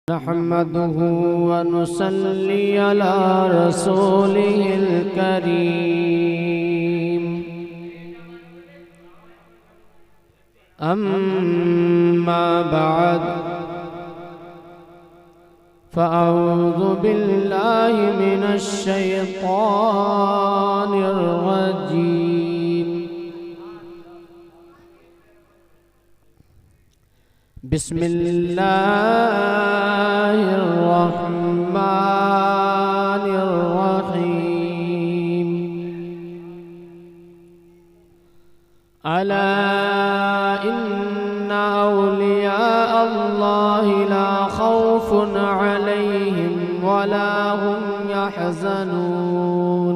नहमदुहु व नुसल्ली अला रसूलिहिल करीम। अम्मा बअद फ़अऊज़ु बिल्लाहि मिनश शैतानिर रजीम। बिस्मिल्लाहिर्रहमानिर्रहीम। अला इन्ना औलिया अल्लाहि ला खौफुन अलैहिम वला हुम यहज़नून।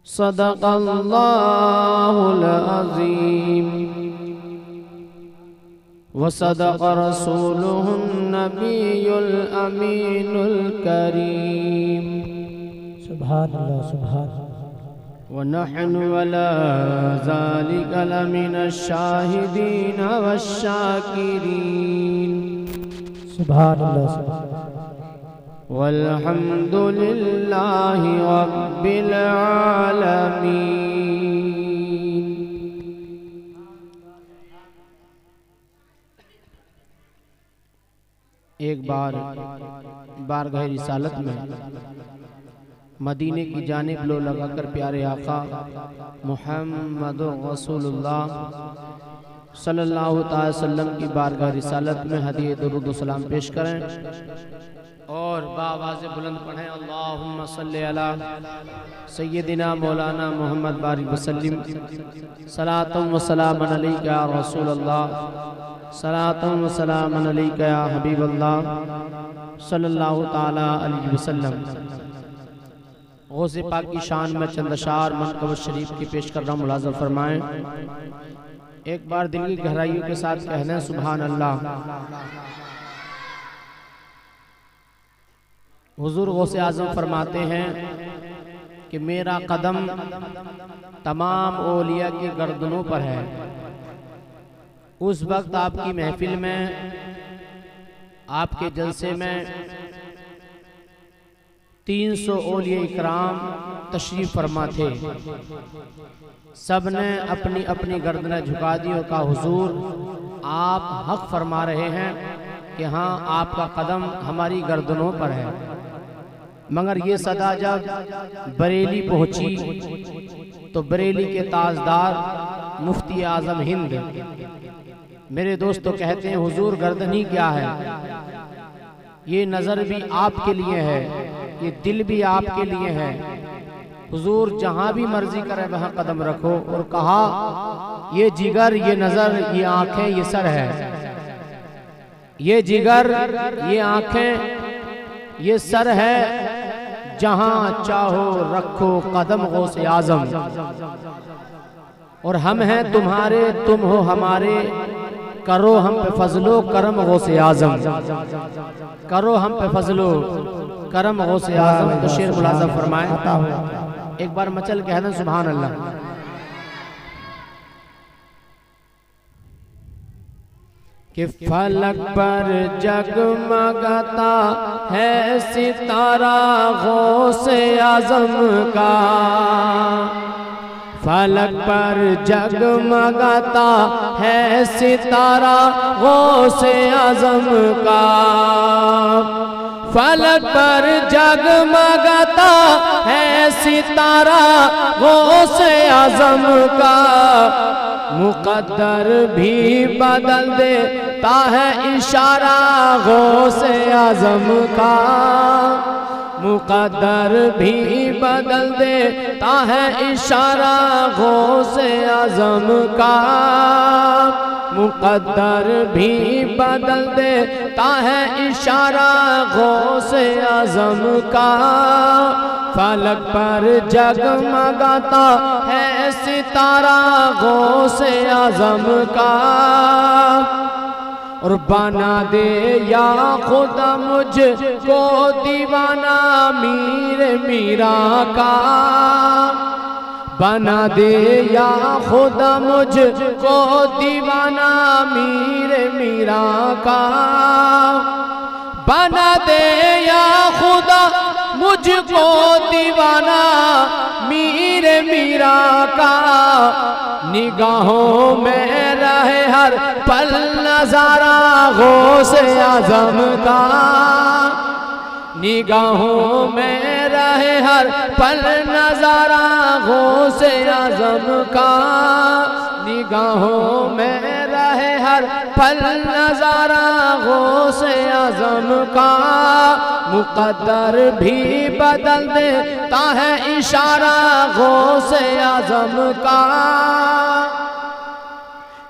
सदक़ल्लाहुल अज़ीम वसदक़ रसूलुहुन नबियुल अमीनुल करीम। सुभानअल्लाह सुभान। व नहनु अला ज़ालिका लमिनश शाहिदीन वश्शाकिरीन। सुभानअल्लाह सुभान। वल्हम्दुलिल्लाहि रब्बिल आलमीन। एक बार बारगाह रिसालत में मदीने की जानिब लो लगाकर प्यारे आका मुहम्मदुर रसूलुल्लाह सल्लल्लाहु अलैहि वसल्लम की बारगाह रिसालत में हदीए दुरूद व सलाम पेश करें और बावाज़े बुलंद पढ़ें। अल्लाहुम्मा सल्ली अला सय्यदिना मौलाना मुहम्मद बारिक वसल्लिम सलातुम व सलामन अलैका या रसूलल्लाह सलातुम व सलामन अलैका या हबीबल्लाह सल्लल्लाहु ताला अलैहि वसल्लम। गौसे पाक की शान में चंद अशार मनक़ब शरीफ की पेश कर रहा हूं, मुलाज़ा फरमाएं। एक बार दिल की गहराइयों के साथ कहना सुभान अल्लाह। हुजूर गौसे आज़म फरमाते हैं कि मेरा कदम तमाम औलिया की गर्दनों पर है। उस वक्त आपकी महफिल में, आपके जलसे में 300 औलिया इकराम तशरीफ फरमा थे। सब ने अपनी अपनी गर्दनें झुका दी और कहा हुजूर आप हक फरमा रहे हैं कि हाँ आपका कदम हमारी गर्दनों पर है। मगर ये सदा जब बरेली पहुंची तो बरेली के ताजदार मुफ्ती आजम हिंद मेरे दोस्तों कहते हैं हुजूर गर्दनी क्या है, ये नज़र भी आपके लिए है, ये दिल भी आपके लिए है। हुजूर जहां भी मर्जी करे वहां कदम रखो। और कहा ये जिगर, ये नजर, ये आंखें, ये सर है। ये जिगर, ये आंखें, ये सर है, जहां चाहो रखो कदम गौसे आजम। और हम हैं तुम्हारे, तुम हो हमारे, करो हम पे फजलो करम गौसे आजम। करो हम पे फजलो करम गौसे आजम। तो शेर मुलाज़ा फरमाए। एक बार मचल कहना सुभान अल्लाह। कि फलक पर जगमगाता है सितारा गौसे आजम का। फलक पर जगमगाता है सितारा गौसे आजम का। फलक पर जगमगाता है सितारा गौसे आजम का। मुकद्दर भी बदल देता है इशारा गौसे आजम का। मुकद्दर भी बदल देता है इशारा गौसे आजम का। मुकद्दर भी बदल देता है इशारा गौसे आजम का। फलक पर जगमगाता है सितारा गौसे आजम का। और बना दे या खुदा मुझको दीवाना मीर मीरा का। बना दे या खुदा मुझको दीवाना मीर मीरा का, बना दे या खुदा मुझको दीवाना मीर मीरा का। निगाहों में रहे हर पल नजारा गौसे आजम का, निगाहों में रहे हर पल नजारा गौसे आजम का, निगाहों में रहे हर पल नजारा गौसे आजम का। मुकद्दर भी बदल देता है इशारा गौसे आजम का।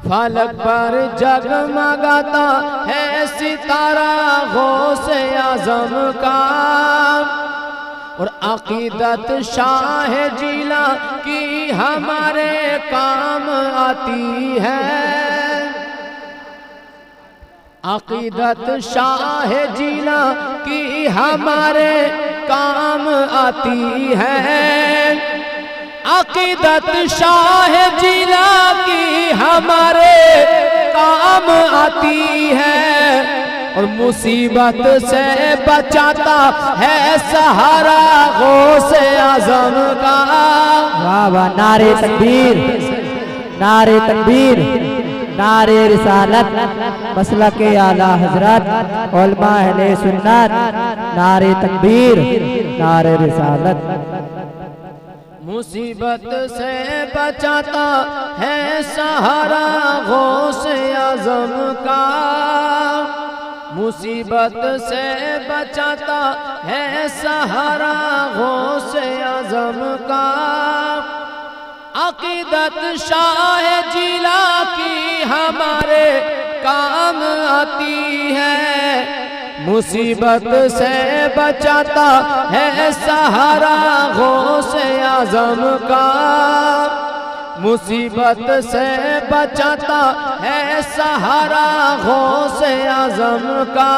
फलक पर जगमगाता है सितारा गौसे आजम का, और अकीदत शाह जिला की हमारे काम आती है, अकीदत शाह जिला की हमारे काम आती है, अकीदत शाह जिला की हमारे काम आती है। और मुसीबत से बचाता है सहारा गौसे आजम का। वाह वाह, नारे तकबीर, नारे तकबीर, नारे रिसालत, मसलक आला हजरत उलमा अहले सुन्नत, नारे तकबीर, नारे रिसालत। मुसीबत से बचाता है सहारा गौसे आजम का, मुसीबत से बचाता है सहारा गौसे आजम का। अकीदत शाह जिला की हमारे काम आती है, मुसीबत से बचाता है सहारा गौसे आजम का, मुसीबत से बचाता है सहारा गौसे आजम का।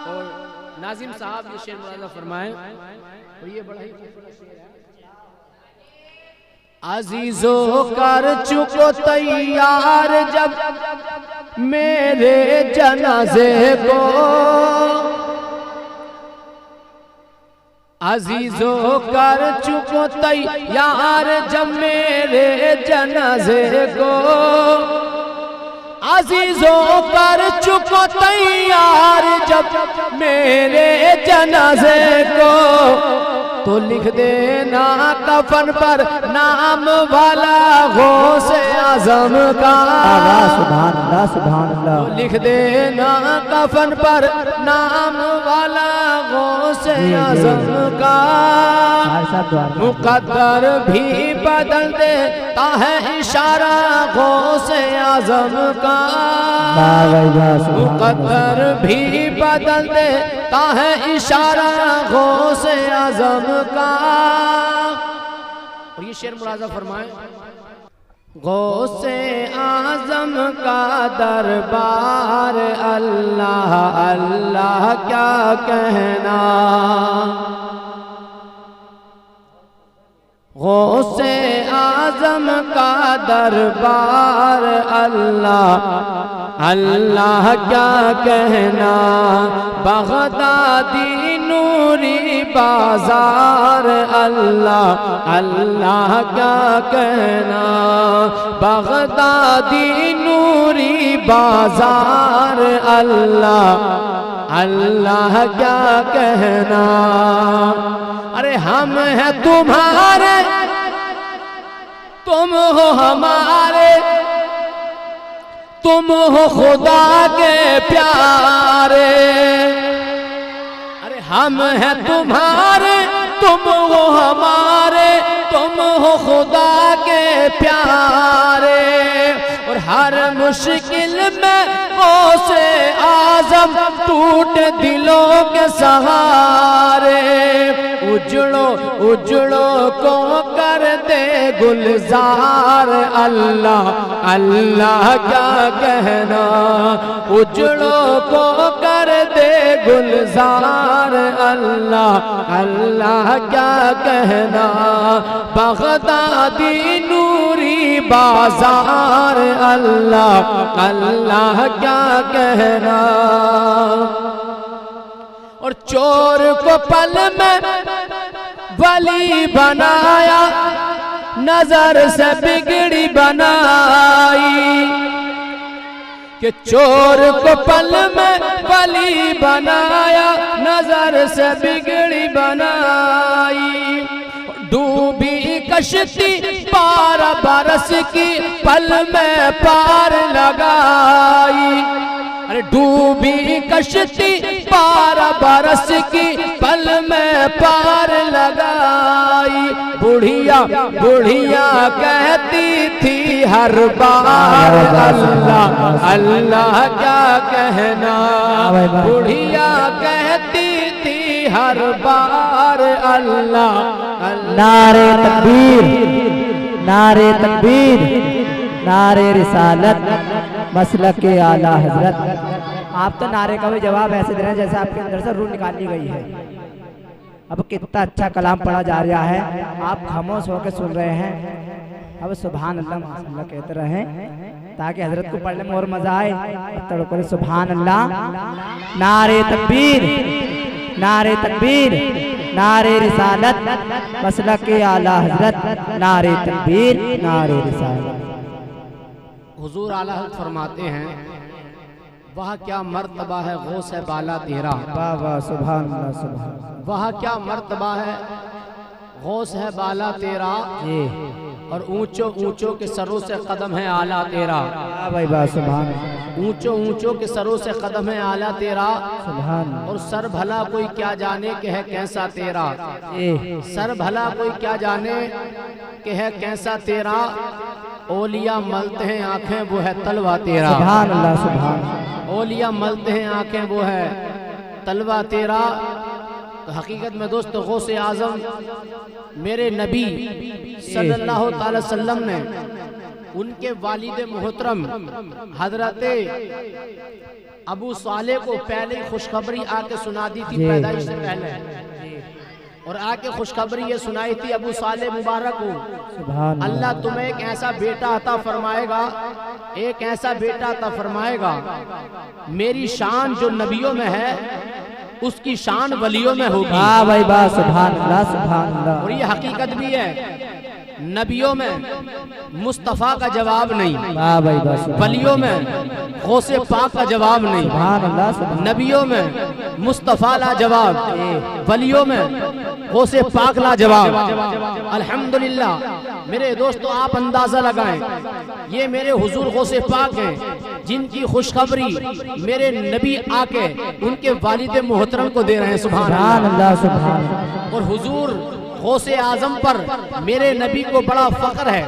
और नाजिम साहब ये शेर मुलाज़ा फरमाए, और ये बड़ा ही खूबसूरत शेर है। अजीजों कर चुको तैयार जब मेरे जनाजे को, अजीजों कर चुको तैयार जब मेरे जनाजे को, अजीजों कर चुको तैयार जब मेरे जनाजे को, तो लिख देना कफन पर नाम वाला गौसे आजम का। सुभान अल्लाह, सुभान अल्लाह। तो लिख देना कफन पर नाम वाला गौसे आजम का। मुकद्दर भी बदल देता है इशारा गौसे आजम का, मुकद्दर भी बदल देता है इशारा गौसे आजम का। और ये शेर मुलाज़ा फरमाए, गौसे आजम का दरबार अल्लाह अल्लाह क्या कहना, गौसे आजम का दरबार अल्लाह अल्लाह क्या कहना। बगदादी नूरी बाजार अल्लाह अल्लाह क्या कहना, बगदादी नूरी बाजार अल्लाह अल्लाह क्या कहना। अरे हम हैं तुम्हारे तुम हो हमारे, तुम हो खुदा के प्यारे। अरे हम हैं तुम्हारे तुम हो हमारे, तुम हो खुदा के प्यारे। और हर मुश्किल में गौसे आजम टूट दिलों के सहारे। उजड़ो उजड़ो को कर दे गुलजार अल्लाह अल्लाह क्या कहना। उजड़ो को कर दे गुलजार अल्लाह अल्लाह क्या कहना। बगदादी नूरी बाजार अल्लाह अल्लाह क्या कहना। और चोर को पल में वली बनाया, नजर से बिगड़ी बनाई। कि चोर को पल में वली बनाया, नजर से बिगड़ी बनाई। डूबी कश्ती पार बरस की, पल में पार लगाई। अरे डूबी कश्ती पार बरस की, पल में पार लगाई। बुढ़िया बुढ़िया कहती थी हर बार अल्लाह अल्लाह क्या कहना। बुढ़िया कहती थी हर बार अल्लाह अल्लाह। नारे तकबीर, नारे तकबीर, नारे रिसालत, मसलक के आला हजरत। आप तो नारे का भी जवाब ऐसे दे रहे हैं जैसे आपके अंदर से रूह निकाली गई है। अब कितना अच्छा कलाम पढ़ा जा रहा है, आप खामोश होकर सुन रहे हैं। अब सुभान अल्लाह माशाअल्लाह कहते रहें ताकि हजरत को पढ़ने में और मजा आए। सुभान अल्लाह। नारे तकबीर, नारे तकबीर, नारे रिसालत, मसलक के आला हजरत। नारे तकबीर, नारे रिसालत। हुजूर आला हज़रत फरमाते हैं, वह क्या मर्तबा है गौस है बाला तेरा। वाह वाह सुभान अल्लाह सुभान। वह क्या मर्तबा है गौस है बाला तेरा, और ऊंचो ऊंचो के सरों से कदम है आला तेरा। भाई वाह सुभान अल्लाह। ऊंचो ऊंचो के सरों से कदम है आला तेरा। सुभान। और सर भला कोई क्या जाने के है कैसा तेरा। सर भला कोई क्या जाने के है कैसा तेरा। ओलिया मलते हैं आंखें वो है तलवा तेरा। सुभान अल्लाह सुभान। ओलिया मलते हैं आंखें वो है तलवा तेरा। तो हकीकत में दोस्तों गौसे आजम मेरे नबी सल्लल्लाहु अलैहि वसल्लम ने उनके वालिद मोहतरम हजरत अबू साले को पहले खुशखबरी आके सुना दी थी पैदाइश से पहले। और आके खुशखबरी ये सुनाई थी अबू साले मुबारक को, अल्लाह तुम्हें एक ऐसा बेटा अता फरमाएगा, एक ऐसा बेटा अता फरमाएगा मेरी शान जो नबियों में है उसकी शान वलियों में होगी। वाह भाई वाह सुभान अल्लाह सुभान अल्लाह। और ये हकीकत भी है, नबियों में मुस्तफ़ा का जवाब नहीं, वाह भाई वाह। वलियों में गौसे पाक का जवाब नहीं, सुभान अल्लाह सुभान। नबियों में मुस्तफ़ा ला जवाब, वलियों में गौसे पाक ला जवाब। अल्हम्दुलिल्लाह मेरे दोस्तों आप अंदाजा लगाएं, ये मेरे हुजूर गौसे पाक हैं जिनकी खुशखबरी मेरे नबी आके उनके वालिद मोहतरम को दे रहे हैं। सुभान अल्लाह सुभान। और हुजूर गौसे आजम पर मेरे नबी को बड़ा फख्र है।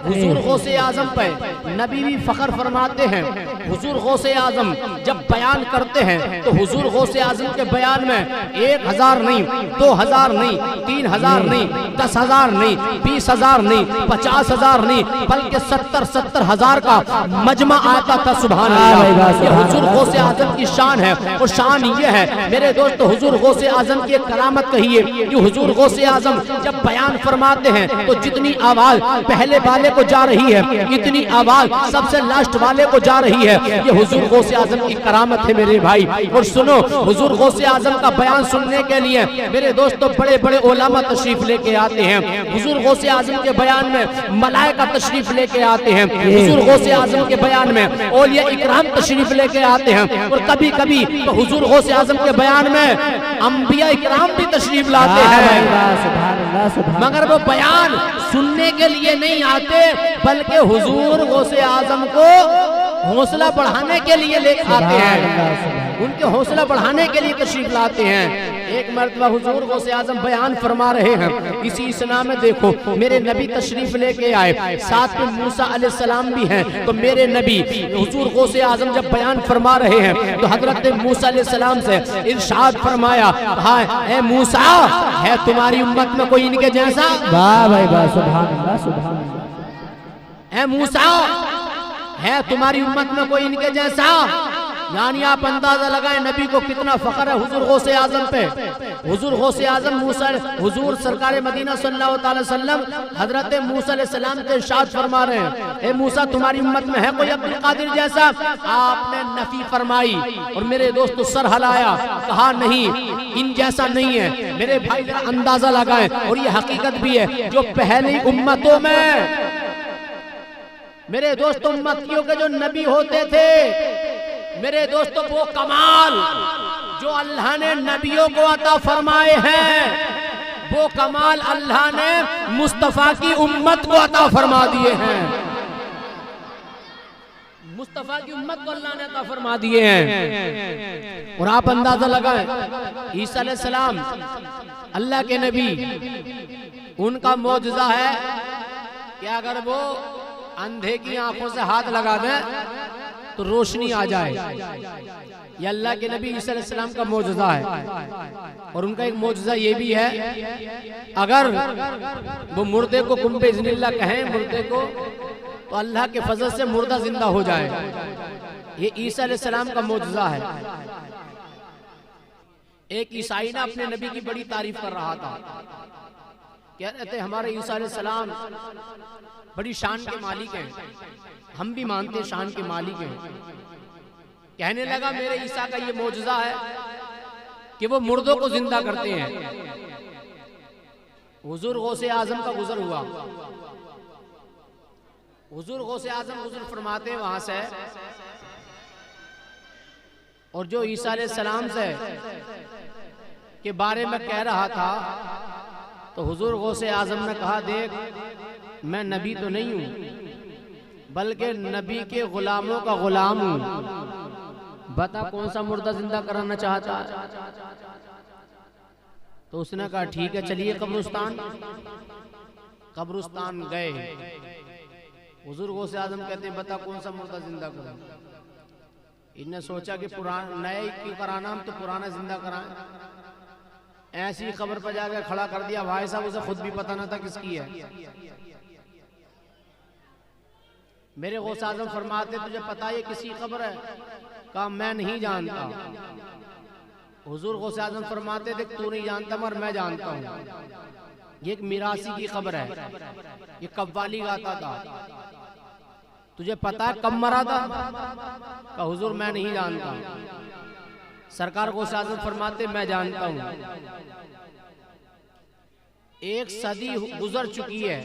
हुजूर गौसे आजम पे नबी भी फख्र फरमाते हैं। हुजूर गौसे आजम जब बयान करते हैं तो हुजूर गौसे आजम के बयान में 1000 नहीं, 2000 नहीं, 3000 नहीं, 10,000 नहीं, 20,000 नहीं, 50,000 नहीं, बल्कि 70,000 का मजमा आता था। सुभान अल्लाह। ये हुजूर गौसे आजम की शान है। और शान ये है मेरे दोस्तों, हुजूर गौसे आजम की एक करामत कहिए कि हुजूर गौसे आजम जब बयान फरमाते हैं तो जितनी आवाज पहले वाले को जा रही है इतनी आवाज सबसे लास्ट वाले को जा रही है। ये हुजूर गौसे आजम की करामत है मेरे भाई। और सुनो, हुजूर गौसे आजम का बयान सुनने के लिए मेरे दोस्तों बड़े बड़े उलमा तशरीफ लेके आते हैं। हुजूर गौसे आजम के बयान में मलाइका तशरीफ लेके आते हैं। हुजूर गौसे आजम के बयान में औलिया इकराम तशरीफ लेके आते हैं। और कभी कभी तो हुजूर गौसे आजम के बयान में अंबिया इकराम भी तशरीफ लाते हैं। मगर वो बयान सुनने के लिए नहीं आते बल्कि हुजूर गौसे आजम को हौसला बढ़ाने के लिए लेकर आते हैं, उनके हौसला बढ़ाने के लिए तशरीफ लाते हैं। एक मरतबा हुजूर गौसे आजम बयान फरमा रहे हैं, इसी इसना में देखो मेरे नबी तशरीफ लेके आए, साथ में मूसा अलैहिस्सलाम भी हैं। तो मेरे नबी हुजूर गौसे आजम जब बयान फरमा रहे हैं तो हजरत मूसा अलैहिस्सलाम से इरशाद फरमाया, हाँ ए मूसा, है तुम्हारी उम्मत में कोई इनके जैसा? वाह भाई वाह, सुभान अल्लाह सुभान अल्लाह। ए मूसा, है तुम्हारी उम्मत में कोई इनके जैसा? यानी आप अंदाजा लगाएं नबी को कितना फख्र है हुजूर गौसे आजम पे। हुजूर गौसे आजम मूसा, हुजूर सरकार मदीना सल्लल्लाहु अलैहि वसल्लम हजरत मूसा अलैहि सलाम के इरशाद फरमा रहे हैं, ए मूसा तुम्हारी उम्मत में है कोई अब्दुल कादिर जैसा? आपने नफी फरमाई और मेरे दोस्तों सर हिलाया, कहा नहीं, इन जैसा नहीं है। मेरे भाई जरा अंदाजा लगाएं, और ये हकीकत भी है, जो पहली उम्मतों में मेरे दोस्तों उम्मतियों के जो नबी होते थे, मेरे दोस्तों वो कमाल जो अल्लाह ने नबियों को अता फरमाए हैं, वो कमाल अल्लाह ने मुस्तफा की उम्मत को अता फरमा दिए हैं। मुस्तफा की उम्मत को अल्लाह ने अता फरमा दिए हैं। और आप अंदाजा लगाएं, ईसा अलैहिस्सलाम अल्लाह के नबी, उनका मौजज़ा है कि अगर वो अंधे की आंखों से हाथ लगा दें तो रोशनी आ जाए। ये अल्लाह के नबी ईसा अलैहिस्सलाम का मौजज़ा है। और उनका एक मौजज़ा ये भी है, अगर वो मुर्दे को कुंबे इज़्निल्लाह कहें मुर्दे को, तो अल्लाह के फजल से मुर्दा जिंदा हो जाए। ये ईसा अलैहिस्सलाम का मौजज़ा है। एक ईसाई ना अपने नबी की बड़ी तारीफ कर रहा था, कह रहे थे हमारे ईसा अलैहिस्सलाम बड़ी शान के मालिक हैं, हम भी मानते शान के मालिक हैं। कहने लगा मेरे ईसा का ये मौजज़ा है कि वो मुर्दों को जिंदा करते हैं। हुजूर गौसे आजम का गुजर हुआ, हुजूर गौसे आजम गुजर फरमाते हैं वहां से, और जो ईसा अलैहिस्सलाम से के बारे में कह रहा था, तो हुजूर गौसे आजम ने कहा, देख मैं नबी तो नहीं हूं, बल्कि नबी के गुलामों का गुलाम हूं। बता कौन सा मुर्दा जिंदा कराना चाहता है? तो उसने कहा ठीक है चलिए कब्रिस्तान। कब्रिस्तान गए, हुजूर गौसे आजम कहते हैं बता कौन सा मुर्दा जिंदा करूं? इनने सोचा कि पुराना नए की कराना, हम तो पुराना जिंदा कराएं। ऐसी खबर पर जाकर खड़ा कर दिया, भाई साहब उसे खुद भी पता ना था किसकी है। मेरे गौसे आजम फरमाते तुझे पता है किसी खबर है? कहा मैं नहीं जानता। हुजूर गौसे आजम फरमाते थे तू नहीं जानता मगर मैं जानता हूँ, ये एक मिरासी की खबर है, ये कव्वाली गाता था, तुझे पता है कब मरा था? कहा हुजूर मैं नहीं जानता। सरकार गौसे आजम फरमाते मैं जानता हूँ। 1 सदी गुजर चुकी है,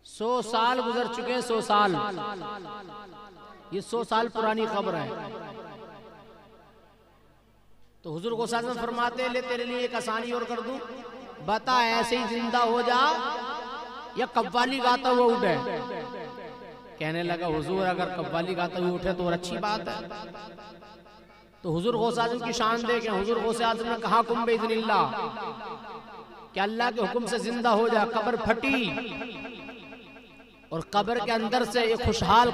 100 साल गुजर चुके हैं, 100 साल, ये 100 साल पुरानी खबर है। तो हुजूर गौसे आज़म फरमाते ले तेरे लिए एक आसानी और कर दूं, बता ऐसे ही जिंदा हो जा या कव्वाली गाता हुआ उठे? कहने लगा हुजूर अगर कव्वाली गाता हुआ उठे तो और अच्छी बात है। तो हुजूर गौसे आज़म की शान देखें, हुजूर गौसे आज़म ने कहा कुम बिइज़्निल्लाह, कि अल्लाह के हुक्म से जिंदा हो जा। कब्र फटी और कब्र के अंदर से एक खुशहाल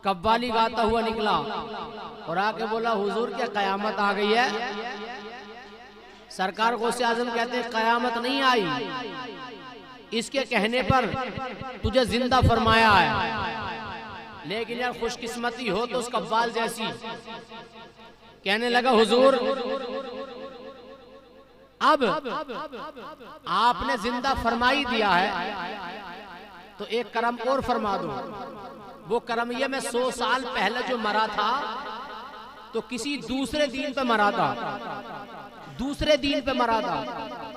कव्वाली गाता हुआ निकला और आके बोला हुजूर क्या कयामत आ गई है? सरकार गौसे आजम कहते हैं कयामत नहीं आई, इसके कहने पर तुझे जिंदा फरमाया है, लेकिन यार खुशकिस्मती हो तो उस कव्वाल जैसी। कहने लगा हुजूर अब आपने जिंदा फरमाई दिया है तो एक करम और फरमा दो। वो करम ये मैं 100 साल पहले जो मरा था तो किसी दूसरे दीन पे मरा था, दूसरे दीन पे मरा था।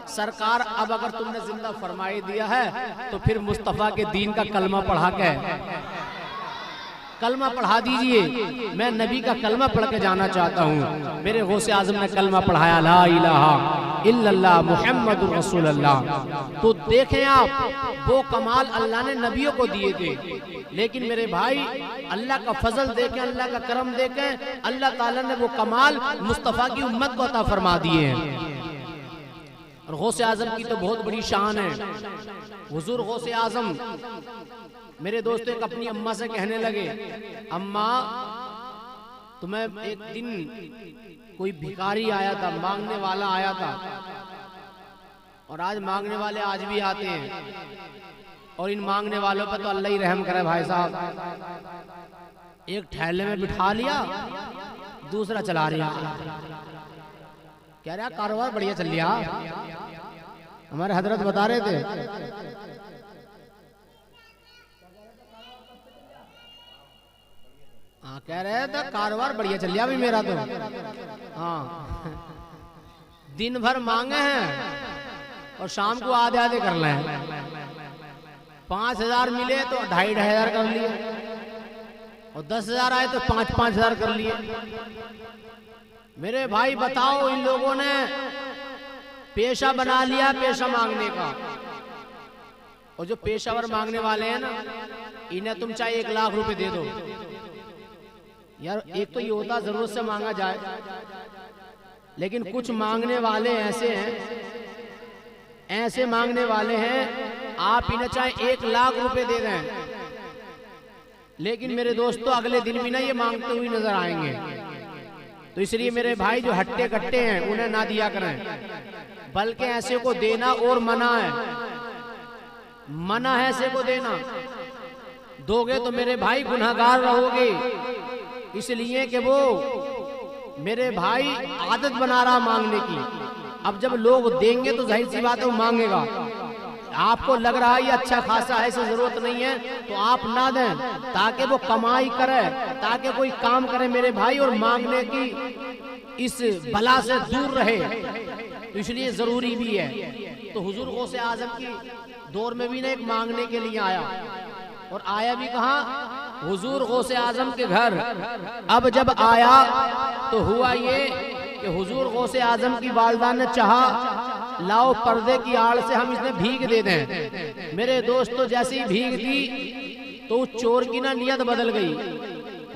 सरकार अब अगर तुमने जिंदा फरमाई दिया है तो फिर मुस्तफा के दीन का कलमा पढ़ा के कलमा पढ़ा दीजिए, मैं नबी का कलमा पढ़ के जाना चाहता हूँ। मेरे गौसे आजम ने कलमा पढ़ाया, ला इलाहा इल्लल्लाह मुहम्मदुर रसूलुल्लाह। तो देखें आप, वो कमाल अल्लाह ने नबियों को दिए थे, लेकिन मेरे भाई अल्लाह का फजल देखें, अल्लाह का करम देखें, अल्लाह ताला ने वो कमाल मुस्तफ़ा की उम्मत को अता फरमा दिए हैं। और गौसे आजम की तो बहुत बड़ी शान है। हुजूर गौसे आजम, मेरे दोस्त एक अपनी अम्मा से कहने लगे, अम्मा तुम्हें एक दिन कोई भिखारी आया था, मांगने वाला आया था, और आज मांगने वाले आज भी आते हैं, और इन मांगने वालों पर तो अल्लाह ही रहम करे भाई साहब। एक ठेले में बिठा लिया, दूसरा चला रहा, कह रहा कारोबार बढ़िया चल रहा। हमारे हजरत बता रहे थे, हाँ कह रहे थे कारोबार बढ़िया चल रहा भी मेरा तो। हाँ दिन भर मांगे हैं और शाम को आधे आधे कर ले। 5,000 मिले तो 2,500 कर लिए, और 10,000 आए तो 5,000 कर लिए। मेरे भाई बताओ, इन लोगों ने पेशा बना लिया पेशा मांगने का। और जो पेशावर मांगने वाले हैं ना, इन्हें तुम चाहे 1 लाख रुपए दे दो यार, एक तो ये होता जरूरत से मांगा जाए, लेकिन कुछ मांगने वाले ऐसे हैं, ऐसे मांगने वाले हैं, आप इन्हें चाहे 1 लाख रुपए दे दें, लेकिन मेरे दोस्तों अगले दिन भी ना ये मांगते हुए नजर आएंगे। तो इसलिए मेरे भाई जो हट्टे कट्टे हैं उन्हें ना दिया करें, बल्कि ऐसे को देना और मना है, मना है ऐसे को देना। दोगे तो मेरे भाई गुनहगार रहोगे, इसलिए कि वो मेरे भाई आदत बना रहा मांगने की। अब जब लोग देंगे तो जाहिर सी बात है वो मांगेगा। आपको लग रहा है ये अच्छा खासा है, इसे जरूरत नहीं है, तो आप ना दें, ताकि वो कमाई करे, ताकि कोई काम करे मेरे भाई, और मांगने की इस बला से दूर रहे। तो इसलिए जरूरी भी है। तो हुजूर गौसे आजम की दौर में भी ना एक मांगने के लिए आया, और आया भी कहाँ, हुजूर गौसे आजम के घर। अब जब आया तो हुआ ये कि हुजूर गौसे आजम की वालिदा ने चाहा, लाओ पर्दे की आड़ से हम इसने भीख दे दें। मेरे दोस्तों जैसी भीख दी तो उस चोर की ना नियत बदल गई।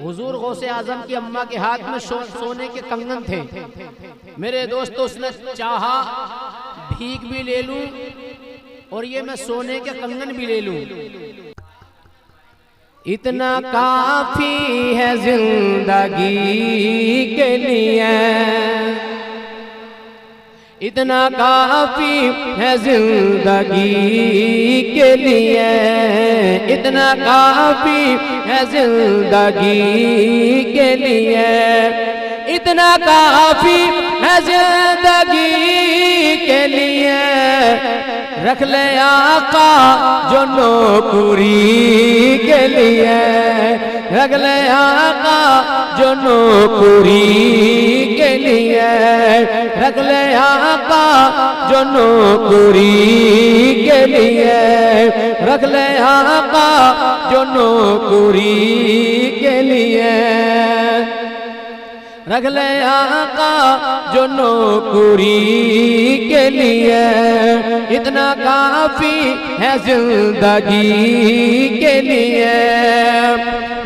हुजूर गौसे आजम की अम्मा के हाथ में सोने के कंगन थे। मेरे दोस्तों उसने चाहा भीख भी ले लूं और ये मैं सोने के कंगन भी ले लूं। इतना काफी है जिंदगी के लिए, इतना काफी है जिंदगी के लिए, इतना काफी है जिंदगी के लिए, इतना काफी है जिंदगी के लिए। रख ले आका जो नौकरी के लिए, रख ले आका जो नौकरी के लिए, रख ले आका जो नौकरी के लिए, रख ले आका जो नौकरी के लिए, रख ले आका जो नौकरी के लिए। इतना काफी है जिंदगी के लिए।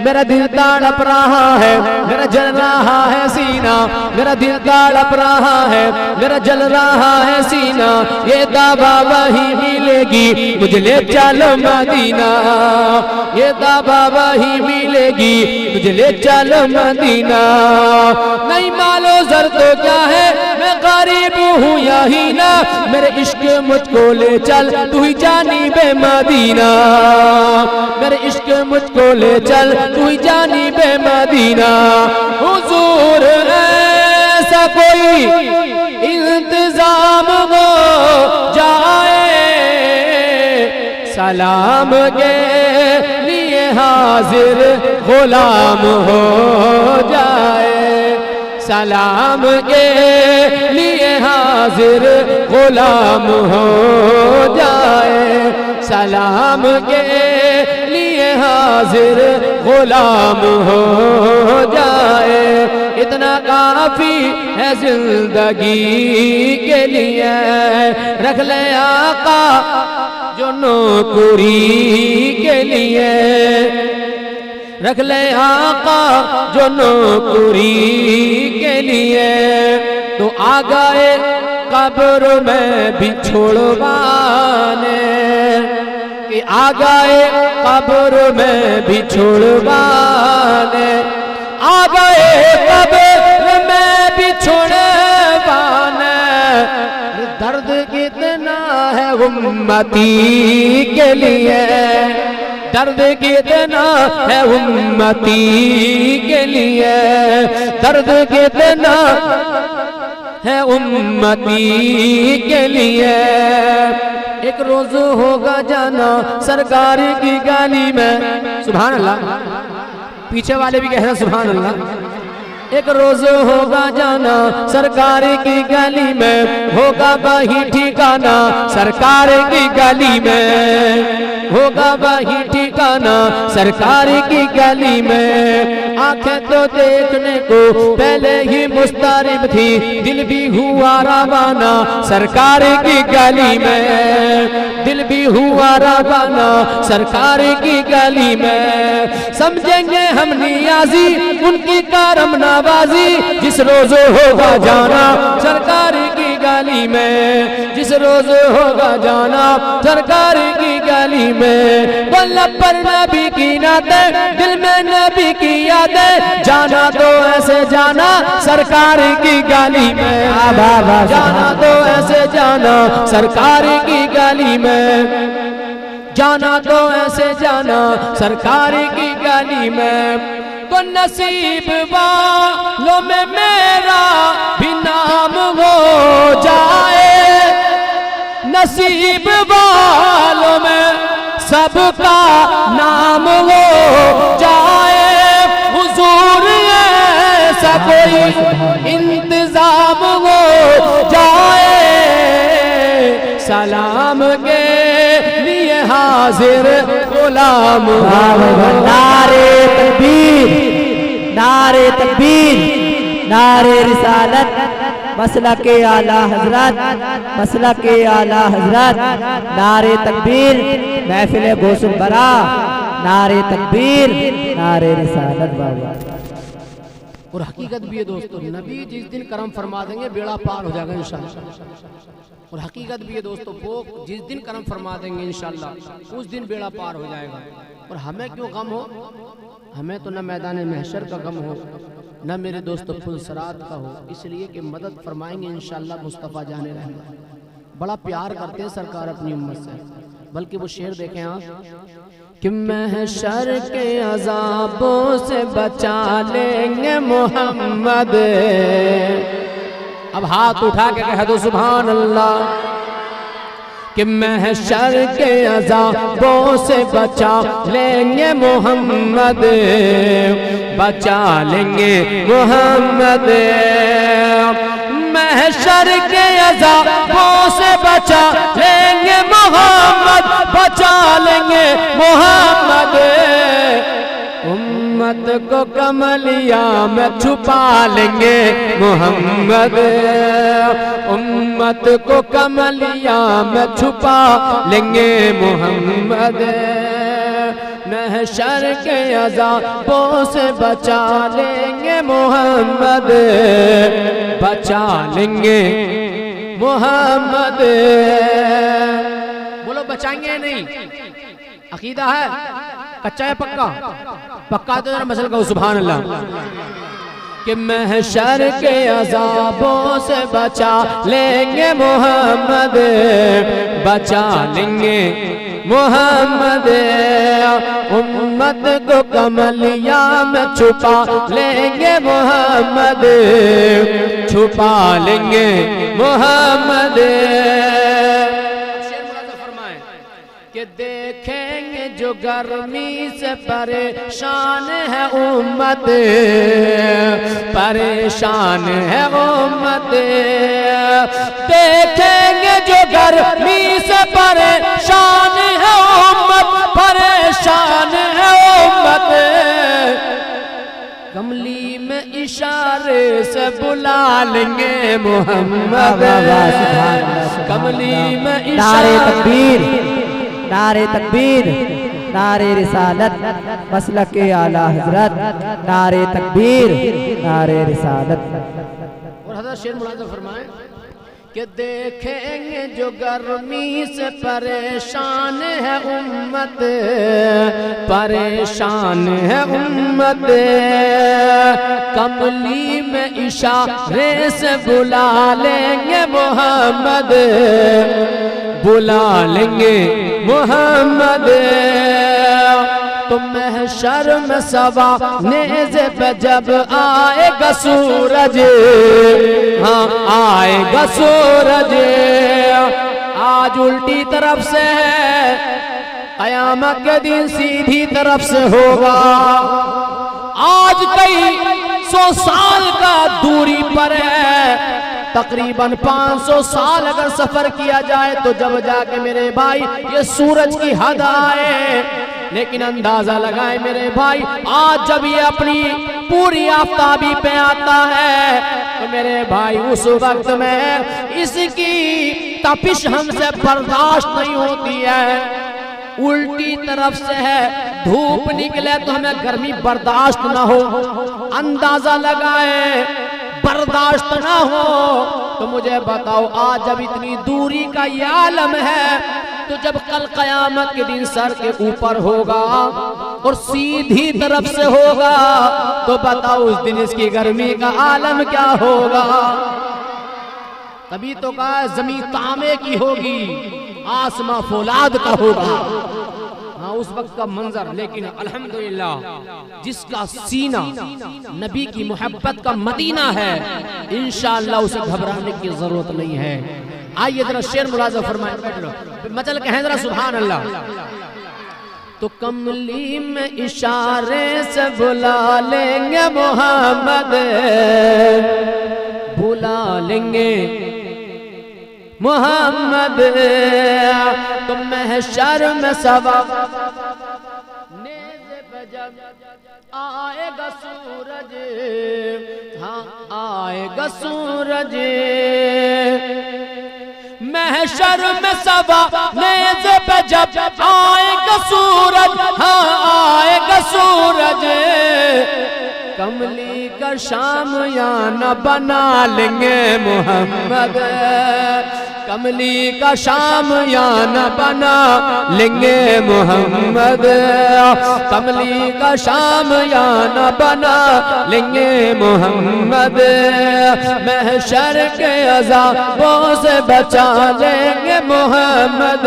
मेरा दिल तड़प रहा है, मेरा जल रहा है सीना, मेरा दिल तड़प रहा है, मेरा जल रहा है सीना। ये दावा वही मिलेगी मुझे ले चलो मदीना, ये दावा वही मिलेगी मुझे ले चलो मदीना। नहीं मालो जर तो क्या है, मैं गरीब हूँ यही ना, मेरे इश्क मुझको ले चल तू ही जानी बे मदीना, मेरे इश्क मुझको ले चल तू ही जानी बे मदीना। हुजूर ऐसा कोई इंतजाम हो जाए, सलाम के लिए हाजिर गुलाम हो जाए, सलाम के लिए हाजिर गुलाम हो जाए, सलाम के लिए हाजिर गुलाम हो जाए, इतना काफी है जिंदगी के लिए। रख ले आका जो नौकरी के लिए, रख ले आका जो नौकरी के लिए, तो आ गए कब्र में भी छुड़वाने, कि आ गए कब्र में भी छुड़वाने, आ गए कब्र में भी छुड़वाने। दर्द कितना है उम्मती के लिए, दर्द कितना है उम्मती के लिए, दर्द कितना है उम्मती के लिए। एक रोज होगा जाना सरकार की गाली में, सुभान अल्लाह, पीछे वाले भी कह रहे हैं सुभान अल्लाह। एक रोज होगा जाना सरकार की गली में, होगा वही ठिकाना सरकार की गली में, होगा वही ठिकाना सरकार की गली में। आंखें तो देखने को पहले ही मुस्तारिब थी, दिल भी हुआ रवाना सरकार की गली में, दिल भी हुआ रवाना सरकार की गली में। समझेंगे हम नियाजी उनकी करम नवाजी, जिस रोज होगा जाना सरकार की गली में, जिस रोज होगा जाना सरकार की गली में। बल्ला पर नबी की नाते, दिल में नबी की यादें, जाना तो ऐसे जाना सरकार की गली में, जाना तो ऐसे जाना सरकार की गली में, जाना तो ऐसे जाना सरकार की गली में। तो नसीब वालों में मेरा भी नाम हो जाए, नसीब वालों में सबका नाम हो जाए। हुजूर ऐसा कोई इंतजाम हो जाए, सलाम के लिए हाजिर गुलाम। नारे तकबीर, नारे तकबीर, नारे रिसालत, मसलके आला हजरत, मसलके आला हजरत। नारे तकबीर, महफिल गोसुल बरा, नारे तकबीर, नारे रिसालत। बाबा और हकीकत भी है दोस्तों, नबी जिस दिन करम फरमा देंगे बेड़ा पार हो जाएगा इंशाअल्लाह। और हकीकत भी है दोस्तों, वो जिस दिन करम फरमा देंगे इंशाअल्लाह उस दिन बेड़ा पार हो जाएगा। और हमें क्यों गम हो, हमें तो न मैदान महशर का गम हो, न मेरे दोस्तों फुलसरात का हो, इसलिए कि मदद फरमाएंगे इंशाअल्लाह मुस्तफ़ा जाने रहमत। बड़ा प्यार करते हैं सरकार अपनी उम्मत से, बल्कि वो शेर देखें आप कि महशर के अज़ाबों से बचा लेंगे मोहम्मद। अब हाथ उठा के कह दो सुभान अल्लाह, कि महशर के अज़ाबों से बचा लेंगे मोहम्मद, बचा लेंगे मोहम्मद। महशर के अज़ाबों से बचा लेंगे मोहम्मद, बचा लेंगे मोहम्मद। उम्मत को कमलिया में छुपा लेंगे मोहम्मद, उम्मत को कमलिया में छुपा लेंगे मोहम्मद। महशर के अज़ाबों से बचा लेंगे मोहम्मद, बचा लेंगे मोहम्मद। बोलो बचाएंगे नहीं, अकीदा है, कच्चा है पक्का, पक्का तो जरा मसल कहो सुभान अल्लाह। कि महशर के अज़ाबों से बचा लेंगे मोहम्मद, बचा लेंगे मोहम्मद। उम्मत को कमलिया में छुपा लेंगे मोहम्मद, छुपा लेंगे मोहम्मद। कि देखेंगे जो गर्मी से परेशान है उम्मत, परेशान है उम्मत। देखेंगे जो गर्मी से परेशान है उम्मत, परेशान है उम्मत। से बुला लेंगे मोहम्मद, कमली में नारे तकबीर, नारे तकबीर, नारे रिसालत, मसलक आला हजरत, नारे तकबीर, नारे रिसालत। और हज़रत शेर मुलाज़ा फरमाए कि देखेंगे जो गर्मी से परेशान है उम्मत, परेशान है उम्मत, कमली में इशारे से बुला लेंगे मोहम्मद, बुला लेंगे मोहम्मद। तो महशर में सवा नेज़े पे जब आएगा सूरज, हाँ आएगा सूरज, आज उल्टी तरफ से है, क़यामत के दिन सीधी तरफ से होगा। आज कई 100 साल का दूरी पर है, तकरीबन 500 साल अगर सफर किया जाए तो जब जाके मेरे भाई ये सूरज की हद आए। लेकिन अंदाजा लगाए मेरे भाई, आज जब ये अपनी पूरी आफताबी पे आता है तो मेरे भाई उस वक्त में इसकी तपिश हमसे बर्दाश्त नहीं होती है। उल्टी तरफ से है, धूप निकले तो हमें गर्मी बर्दाश्त ना हो, अंदाजा लगाए बर्दाश्त ना हो। तो मुझे बताओ, आज जब इतनी दूरी का ये आलम है, तो जब कल क़यामत के दिन सर के ऊपर होगा और सीधी तरफ से होगा, तो बताओ उस दिन इसकी गर्मी का आलम क्या होगा। तभी तो कहा जमीन तांबे की होगी, आसमां फौलाद का होगा। हाँ, उस वक्त का मंजर। लेकिन अल्हम्दुलिल्लाह जिसका सीना नबी की मोहब्बत का मदीना है, इंशाअल्लाह उसे घबराने की जरूरत नहीं है। आइए जरा शेर मुलाज़ा फरमाए, बैठ लो, मचल कहें जरा सुभान अल्लाह। तो कमली में इशारे से बुला लेंगे मोहम्मद, बुला लेंगे मोहम्मद। तो महशर में सवा नेज़े पे जब आएगा सूरज, हाँ आएगा सूरज, महशर में सवा नेज़े पे जब आएगा सूरज, हाँ आएगा सूरज, कमली का शामियाना बना लेंगे मोहम्मद, कमली का शामियाना बना लेंगे मोहम्मद, कमली का शामियाना बना लेंगे मोहम्मद। महशर के अज़ाबों से बचा लेंगे मोहम्मद,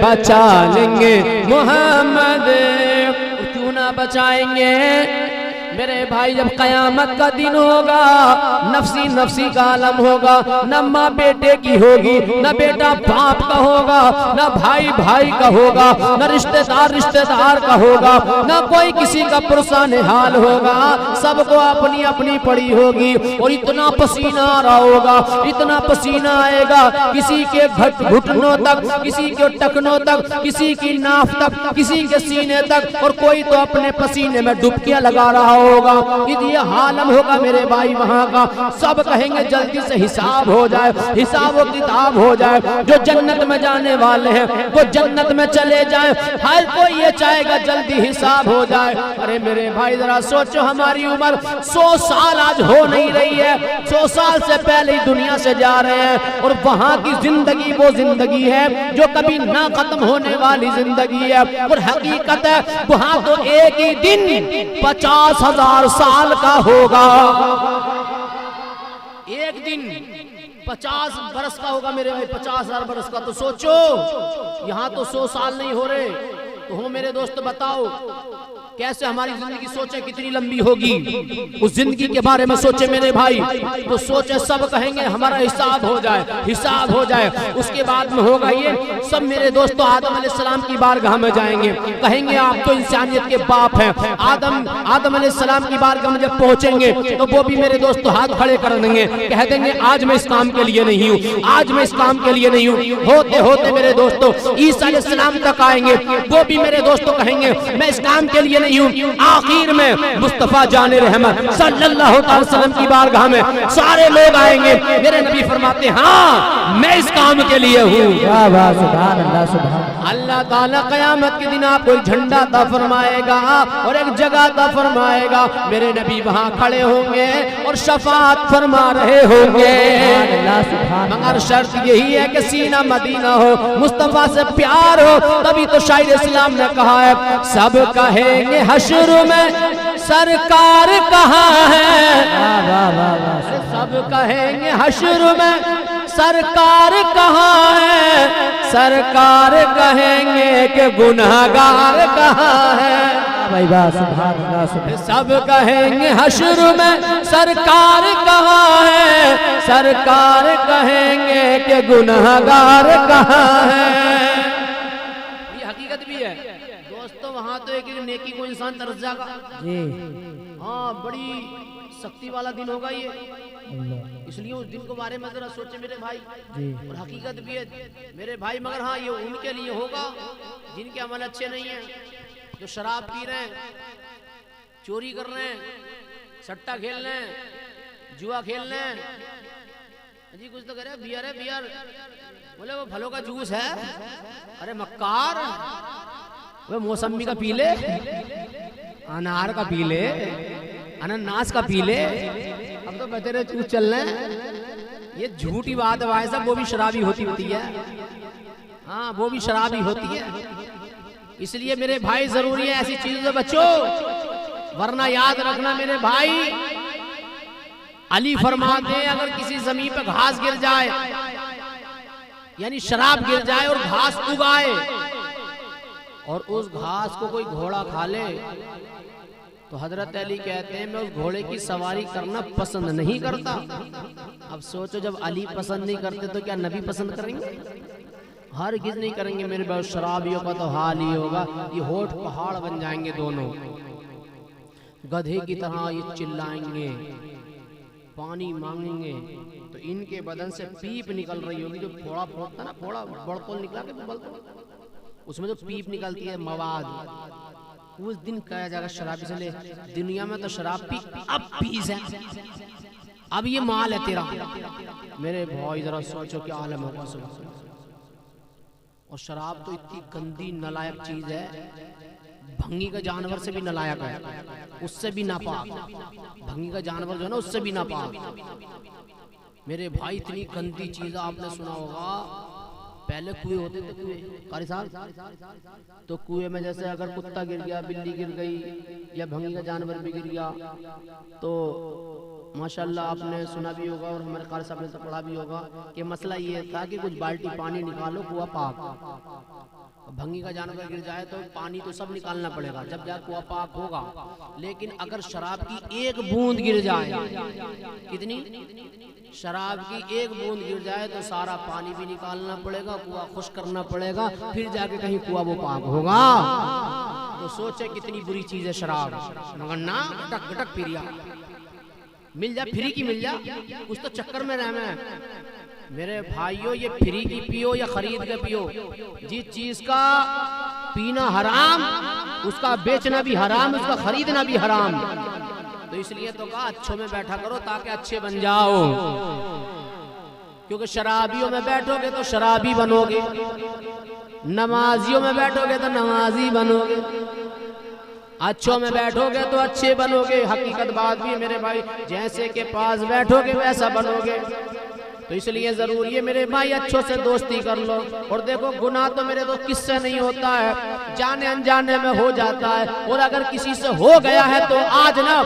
बचा लेंगे मोहम्मद। क्यों ना बचाएंगे मेरे भाई, जब क़यामत का दिन होगा, नफसी नफसी का आलम होगा, न माँ बेटे की होगी, न बेटा बाप का होगा, न भाई भाई का होगा, न रिश्तेदार रिश्तेदार का होगा, न कोई किसी का पुरसान हाल होगा, सबको अपनी अपनी पड़ी होगी। और इतना पसीना आ रहा होगा, इतना पसीना आएगा, किसी के घुटनों तक, किसी के टखनों तक, किसी की नाफ तक, किसी के सीने तक, और कोई तो अपने पसीने में डुबकियां लगा रहा होगा। ये हालम होगा मेरे भाई वहां का। सब कहेंगे जल्दी से हिसाब हो जाए, हिसाब और किताब हो जाए। जो जन्नत में जाने वाले हैं वो जन्नत में चले जाए, हर कोई ये चाहेगा जल्दी हिसाब हो जाए। अरे मेरे भाई जरा सोचो, हमारी उम्र 100 साल आज हो नहीं रही है, 100 साल से पहले ही दुनिया से जा रहे हैं। और वहां की जिंदगी वो जिंदगी है जो कभी ना खत्म होने वाली जिंदगी है। और हकीकत है वहां तो एक ही दिन 50,000 साल का होगा, एक दिन 50 बरस का होगा मेरे भाई, 50,000 बरस का। तो सोचो, यहाँ तो 100 साल नहीं हो रहे, तो हो मेरे दोस्त बताओ कैसे हमारी जिंदगी सोचे कितनी लंबी होगी। उस जिंदगी के बारे में सोचे मेरे भाई, तो सोचे सब कहेंगे हमारा हिसाब हो जाए, हिसाब हो जाए। उसके बाद में होगा ये, सब मेरे दोस्तों आदम अलैहिस्सलाम की बारगाह में जाएंगे, कहेंगे आप तो इंसानियत के बाप हैं। आदम अलैहिस्सलाम की बारगाह में जब पहुंचेंगे तो वो भी मेरे दोस्तों हाथ खड़े कर देंगे, कह देंगे आज मैं इस काम के लिए नहीं हूँ, आज मैं इस काम के लिए नहीं हूँ। होते होते मेरे दोस्तों ईसा अलैहिस्सलाम तक आएंगे, वो भी मेरे दोस्तों कहेंगे मैं इस काम के लिए नहीं हूँ। आखिर में मुस्तफा जाने रहमत सल्लल्लाहु अलैहि वसल्लम की बारगाह में सारे लोग आएंगे। मेरे नबी फरमाते हाँ मैं इस काम के लिए हूँ। अल्लाह ताला क़यामत के दिन आपको एक झंडा अता फरमाएगा और एक जगह अता फरमाएगा। मेरे नबी वहाँ खड़े होंगे और शफाअत फरमा रहे होंगे, मगर शर्त यही है कि सीना मदीना हो, मुस्तफा से प्यार हो। तभी तो शायर इस्लाम ने कहा है सब कहेंगे हश्र में सरकार कहाँ है, सब कहेंगे हश्र में सरकार कहाँ है, सरकार कहेंगे कि गुनहगार कहाँ है। भाई बात सुभान अल्लाह। सब कहेंगे हश्र में सरकार कहाँ है, सरकार कहेंगे कि गुनहगार कहाँ है। ये हकीकत भी है दोस्तों। वहाँ तो एक नेकी को इंसान तरस जाएगा। हाँ बड़ी सख्ती वाला दिन होगा ये, इसलिए उस दिन के बारे में जरा सोचे मेरे भाई। और हकीकत भी है मेरे भाई, मगर हाँ ये उनके लिए होगा जिनके अमल अच्छे नहीं हैं, जो शराब पी रहे हैं, चोरी कर रहे हैं, सट्टा खेल रहे हैं, जुआ खेल रहे हैं। जी कुछ तो कह रहे बियर है बियर, बोले वो फलों का जूस है। अरे मक्कार, वो मौसमी का पी ले, अनार का पी ले, अनानास का पी ले। अब तो बतेरे चूस चल रहे हैं। ये झूठी बात है भाई साहब, वो भी शराबी होती है। हाँ वो भी शराबी होती है। इसलिए मेरे भाई जरूरी है ऐसी चीजों से बचो, वरना याद रखना मेरे भाई अली फरमाते हैं अगर किसी जमीन पे घास गिर जाए, यानी शराब गिर जाए और घास उगाए और उस घास को कोई घोड़ा खा ले, तो हजरत अली कहते हैं मैं उस घोड़े की सवारी करना पसंद नहीं करता। अब सोचो जब अली पसंद नहीं करते तो क्या नबी पसंद करेंगे? हर किस नहीं करेंगे मेरे भाई। शराबियों का तो हाल ही होगा, ये होठ पहाड़ बन जाएंगे दोनों, गधे की तरह ये चिल्लाएंगे, पानी मांगेंगे तो इनके बदन से पीप निकल रही होगी, जो फोड़ा फोड़ता ना, फोड़ा बड़कोल निकला के उसमें जो पीप निकलती है मवाद, उस दिन कहा जाएगा शराबी से ले, दुनिया में तो शराब पी, अब पीस है, अब ये माल है तेरा। मेरे भाई जरा सोचो क्या आलम होगा सुबह। और शराब तो इतनी गंदी नालायक चीज है, भंगी का जानवर से भी नालायक है, उससे भी नापाक। भंगी का जानवर जो है ना उससे भी नापाक। मेरे भाई इतनी गंदी चीज, आपने सुना होगा पहले कुएं होते थे, कुएं कारी साहब, तो कुएं में जैसे अगर कुत्ता गिर गया, बिल्ली गिर गई या भंगी का जानवर भी गिर गया तो माशाल्लाह आपने सुना भी होगा और हमारे कारी साहब ने तो पढ़ा भी होगा कि मसला ये था कि कुछ बाल्टी पानी निकालो, कुआं पाक। भंगी का जानवर गिर जाए तो पानी तो सब निकालना पड़ेगा जब जा कुआं पाक होगा। लेकिन अगर शराब की एक बूंद गिर जाए, कितनी शराब की एक बूंद गिर जाए तो सारा पानी भी निकालना पड़ेगा, कुआं खुश करना पड़ेगा, फिर जाके कहीं कुआं वो पाक होगा। तो सोचे कितनी बुरी चीज है शराब, मगर ना गटक गटक पिरिया मिल जा, फ्री की मिल जा, कुछ तो चक्कर में रहना है। मेरे भाइयों ये फ्री की पियो या खरीद के पियो, जिस चीज का पीना हराम उसका बेचना भी हराम, उसका खरीदना भी हराम। तो इसलिए तो कहा अच्छों में बैठा करो ताकि अच्छे बन जाओ, क्योंकि शराबियों में बैठोगे तो शराबी बनोगे, नमाजियों में बैठोगे तो नमाजी बनोगे, अच्छों में बैठोगे तो अच्छे बनोगे। हकीकत बात भी है मेरे भाई, जैसे के पास बैठोगे वैसा बनोगे। तो इसलिए जरूरी है मेरे भाई अच्छों से दोस्ती कर लो। और देखो गुनाह तो मेरे तो किससे नहीं होता है, जाने अनजाने में हो जाता है। और अगर किसी से हो गया है तो आज ना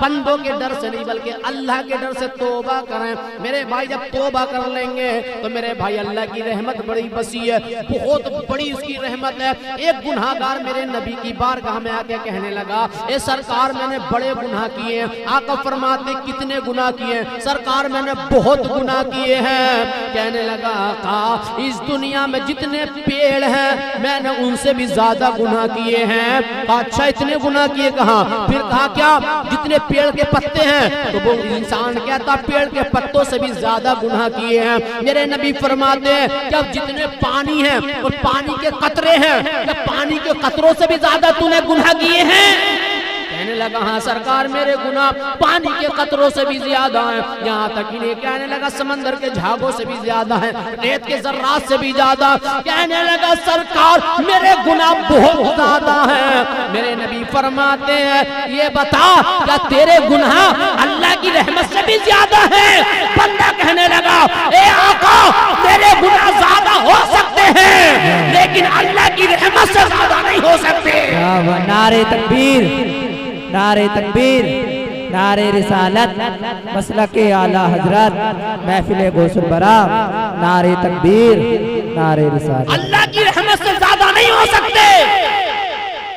बंदों के डर से नहीं बल्कि अल्लाह के डर से तौबा करें मेरे भाई। जब तौबा कर लेंगे तो मेरे भाई अल्लाह की रहमत बड़ी वसी है, बहुत बड़ी उसकी रहमत है। एक गुनाहगार मेरे नबी की बारगाह में आके कहने लगा, ए सरकार मैंने बड़े गुनाह किए हैं। आका फरमाते कितने गुनाह किए? सरकार मैंने बहुत गुनाह किए हैं। कहने लगा आका इस दुनिया में जितने पेड़ हैं मैंने उनसे भी ज्यादा ज्यादा गुनाह किए हैं। कहा अच्छा इतने गुनाह किए, कहा? फिर कहा क्या? जितने पेड़ के पत्ते हैं। तो वो इंसान कहता पेड़ के पत्तों से भी ज्यादा गुनाह किए हैं। मेरे नबी फरमाते हैं कि जितने पानी है और पानी के कतरे हैं, क्या पानी के कतरों से भी ज्यादा तूने गुनाह किए हैं? कहने लगा हाँ सरकार, मेरे गुनाह पानी के कतरों से भी ज्यादा हैं। यहाँ तक ही नहीं, कहने लगा समंदर के झागों से भी ज्यादा है, रेत के जर्रात से भी ज्यादा। कहने लगा सरकार, मेरे गुनाह बहुत ज्यादा हैं। मेरे नबी फरमाते हैं ये बता क्या तेरे गुनाह अल्लाह की रहमत से भी ज्यादा हैं? बंदा कहने लगा ए आका, मेरे गुनाह ज्यादा हो सकते हैं लेकिन अल्लाह की रहमत से ज्यादा नहीं हो सकते। नारे तकबीर, नारे तकबीर, नारे रिसालत, मसलके आला हजरत, महफिले गौसुल बरा, नारे तकबीर, नारे रिसालत। अल्लाह की रहमत से ज्यादा नहीं हो सकते।